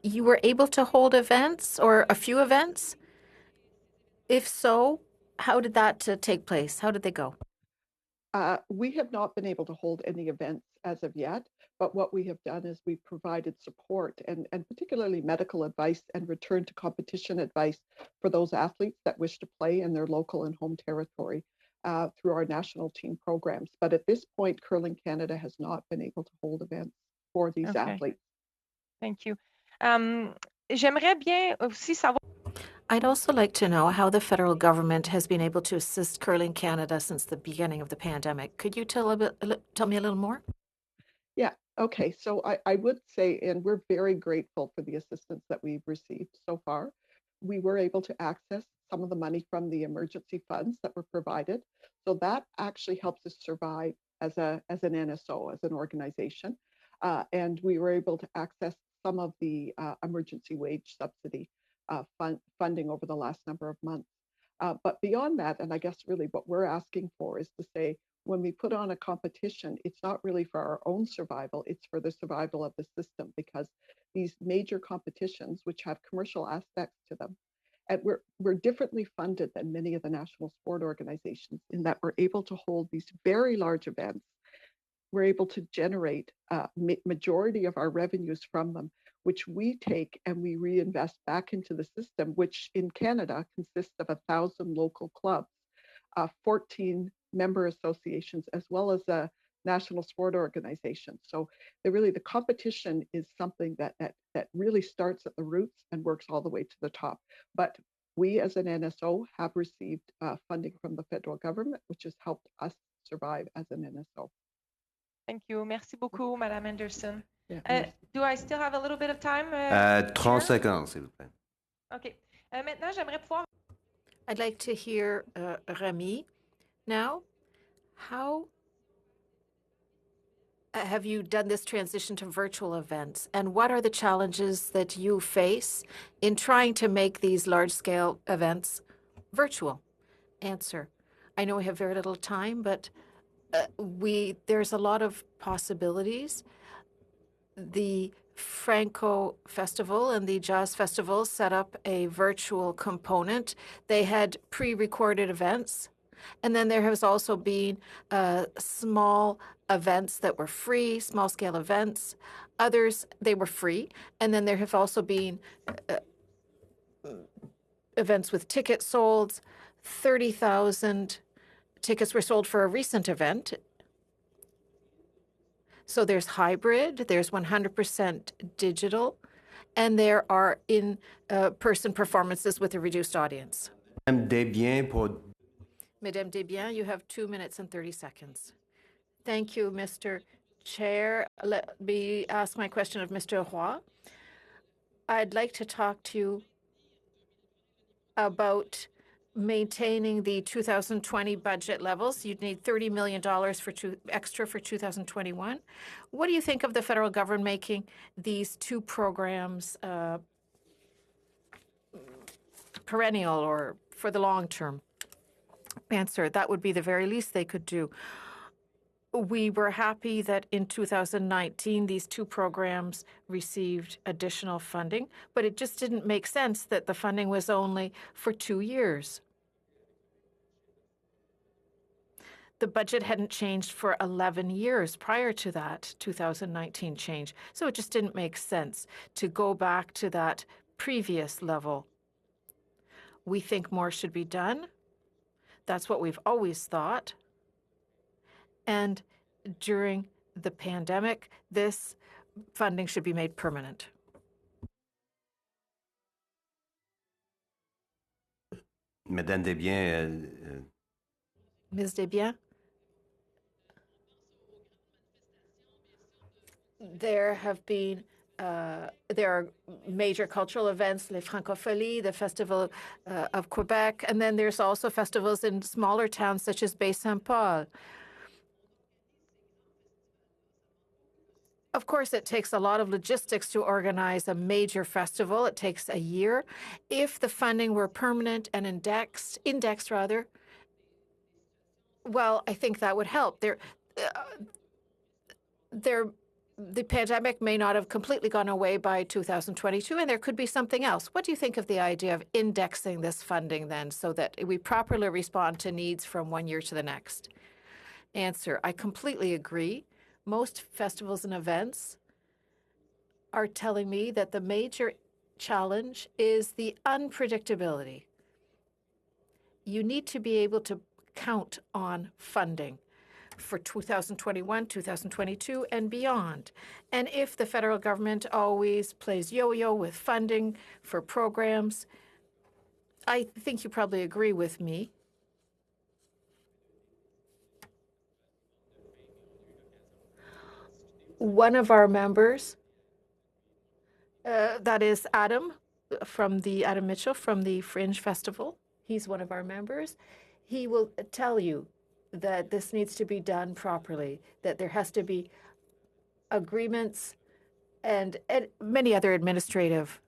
You were able to hold events or a few events? If so, how did that take place? How did they go? We have not been able to hold any events as of yet, but what we have done is we've provided support and particularly medical advice and return to competition advice for those athletes that wish to play in their local and home territory. through our national team programs. But at this point, Curling Canada has not been able to hold events for these athletes. Thank you. J'aimerais bien aussi savoir. I'd also like to know how the federal government has been able to assist Curling Canada since the beginning of the pandemic. Could you tell me a little more? Yeah, okay. So I would say, and we're very grateful for the assistance that we've received so far. We were able to access some of the money from the emergency funds that were provided. So that actually helps us survive as an NSO, as an organization. And we were able to access some of the emergency wage subsidy funding over the last number of months. But beyond that, and I guess really what we're asking for is to say, when we put on a competition, it's not really for our own survival, it's for the survival of the system, because these major competitions, which have commercial aspects to them, and we're differently funded than many of the national sport organizations in that we're able to hold these very large events. We're able to generate majority of our revenues from them, which we take and we reinvest back into the system, which in Canada consists of 1,000 local clubs, 14 member associations, as well as a national sport organization. So the competition is something that really starts at the roots and works all the way to the top. But we as an NSO have received funding from the federal government, which has helped us survive as an NSO. Thank you. Merci beaucoup, Madame Anderson. Yeah, Do I still have a little bit of time? 30 secondes, s'il vous plaît. OK. Maintenant, j'aimerais pouvoir. I'd like to hear Remy now. How have you done this transition to virtual events? And what are the challenges that you face in trying to make these large-scale events virtual? Answer. I know we have very little time, but there's a lot of possibilities. The Franco Festival and the Jazz Festival set up a virtual component. They had pre-recorded events. And then there has also been small events that were free, small-scale events. Others, they were free. And then there have also been events with tickets sold. 30,000 tickets were sold for a recent event. So there's hybrid, there's 100% digital, and there are in-person performances with a reduced audience. Madame Desbiens, Madame Desbiens, you have 2 minutes and 30 seconds. Thank you, Mr. Chair. Let me ask my question of Mr. Roy. I'd like to talk to you about maintaining the 2020 budget levels. You'd need $30 million extra for 2021. What do you think of the federal government making these two programs perennial or for the long term? Answer, that would be the very least they could do. We were happy that in 2019, these two programs received additional funding, but it just didn't make sense that the funding was only for 2 years. The budget hadn't changed for 11 years prior to that 2019 change, so it just didn't make sense to go back to that previous level. We think more should be done. That's what we've always thought. And during the pandemic, this funding should be made permanent. Madame Desbiens. Ms. Desbiens? There are major cultural events, Les Francopholies, the Festival of Quebec, and then there's also festivals in smaller towns such as Baie-Saint-Paul. Of course, it takes a lot of logistics to organize a major festival. It takes a year. If the funding were permanent and indexed, well, I think that would help. The pandemic may not have completely gone away by 2022, and there could be something else. What do you think of the idea of indexing this funding then so that we properly respond to needs from one year to the next? Answer, I completely agree. Most festivals and events are telling me that the major challenge is the unpredictability. You need to be able to count on funding for 2021, 2022, and beyond. And if the federal government always plays yo-yo with funding for programs, I think you probably agree with me. One of our members, that is Adam Mitchell from the Fringe Festival. He's one of our members. He will tell you that this needs to be done properly, that there has to be agreements and many other administrative.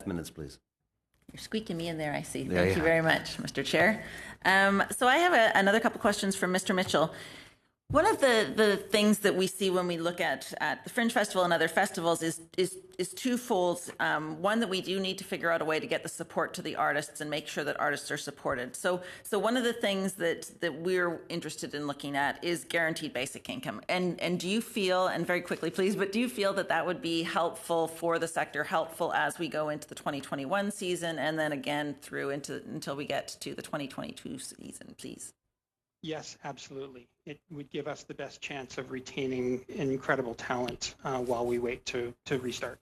Minutes, please. You're squeaking me in there, I see. Yeah, Thank yeah. you very much, Mr. Chair. So I have another couple questions from Mr. Mitchell. One of the things that we see when we look at the Fringe Festival and other festivals is twofold. One, that we do need to figure out a way to get the support to the artists and make sure that artists are supported. So one of the things that we're interested in looking at is guaranteed basic income. And do you feel, and very quickly please, but do you feel that that would be helpful for the sector, helpful as we go into the 2021 season and then again through until we get to the 2022 season, please? Yes, absolutely. It would give us the best chance of retaining incredible talent while we wait to restart.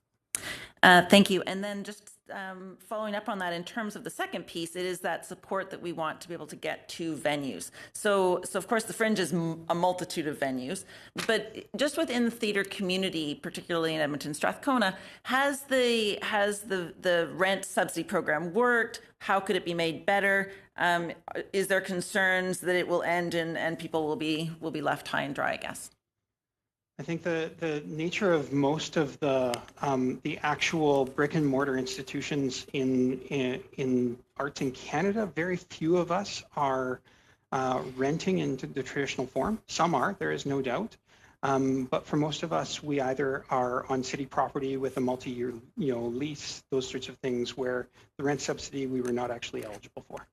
Thank you. And then just following up on that, in terms of the second piece, it is that support that we want to be able to get to venues. So of course, the Fringe is a multitude of venues, but just within the theatre community, particularly in Edmonton, Strathcona, has the rent subsidy program worked? How could it be made better? Is there concerns that it will end and people will be left high and dry, I guess? I think the nature of most of the actual brick and mortar institutions in arts in Canada, very few of us are renting into the traditional form. Some are, there is no doubt. But for most of us, we either are on city property with a multi-year lease, those sorts of things where the rent subsidy we were not actually eligible for.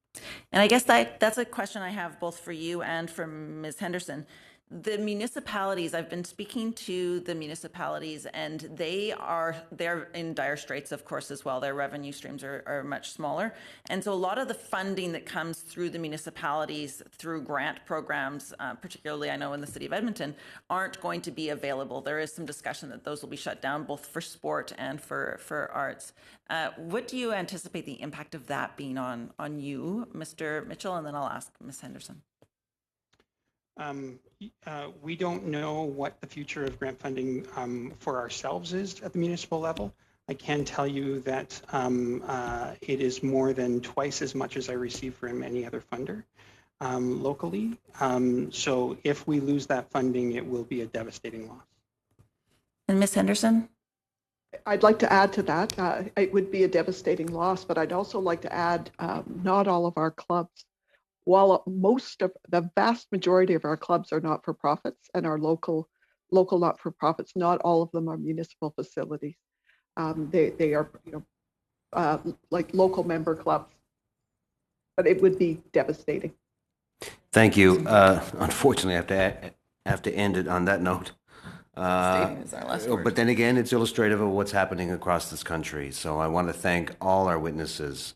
And I guess that's a question I have both for you and for Ms. Henderson. The municipalities, I've been speaking to the municipalities, and they're in dire straits, of course, as well. Their revenue streams are much smaller. And so a lot of the funding that comes through the municipalities through grant programs, particularly I know in the city of Edmonton, aren't going to be available. There is some discussion that those will be shut down, both for sport and for arts. What do you anticipate the impact of that being on you, Mr. Mitchell? And then I'll ask Ms. Henderson. We don't know what the future of grant funding for ourselves is at the municipal level. I can tell you that it is more than twice as much as I receive from any other funder locally. So if we lose that funding, it will be a devastating loss. And Ms. Henderson? I'd like to add to that. It would be a devastating loss, but I'd also like to add not all of our clubs, while the vast majority of our clubs are not-for-profits and are local not-for-profits, not all of them are municipal facilities. They are, like local member clubs, but it would be devastating. Thank you. Unfortunately, I have to end it on that note. But then again, it's illustrative of what's happening across this country. So I want to thank all our witnesses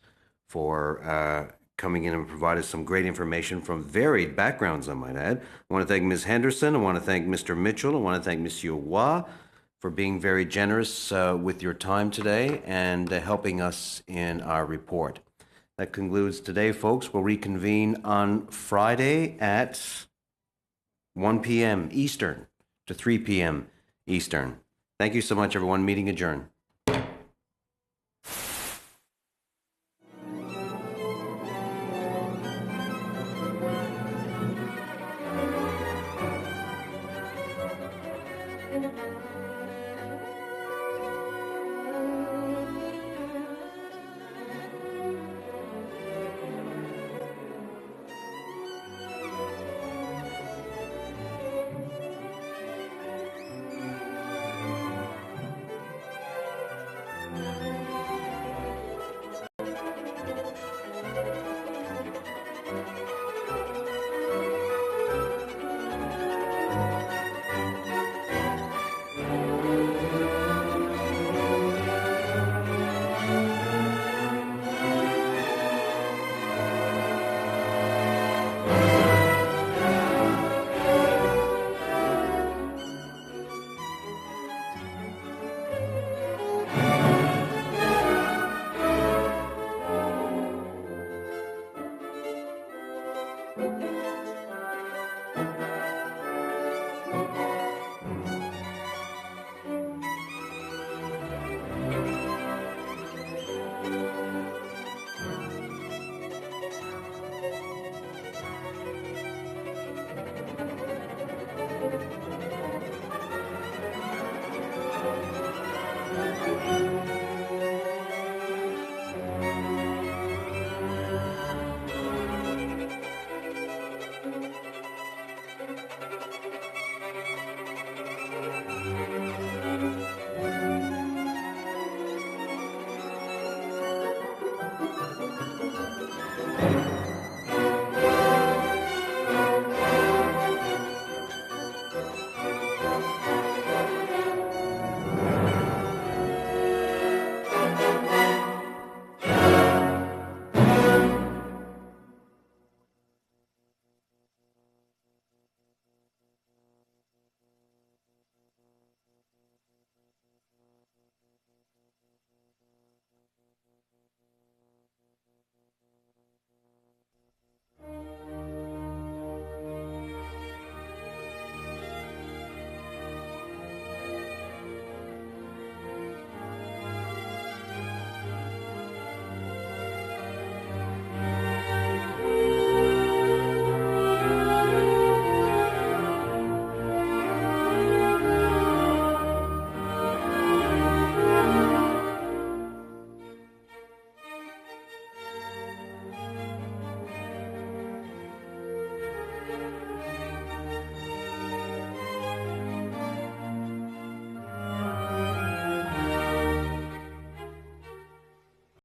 for coming in and providing some great information from varied backgrounds, I might add. I want to thank Ms. Henderson. I want to thank Mr. Mitchell. I want to thank Monsieur Roy for being very generous with your time today and helping us in our report. That concludes today, folks. We'll reconvene on Friday at 1 p.m. Eastern to 3 p.m. Eastern. Thank you so much, everyone. Meeting adjourned.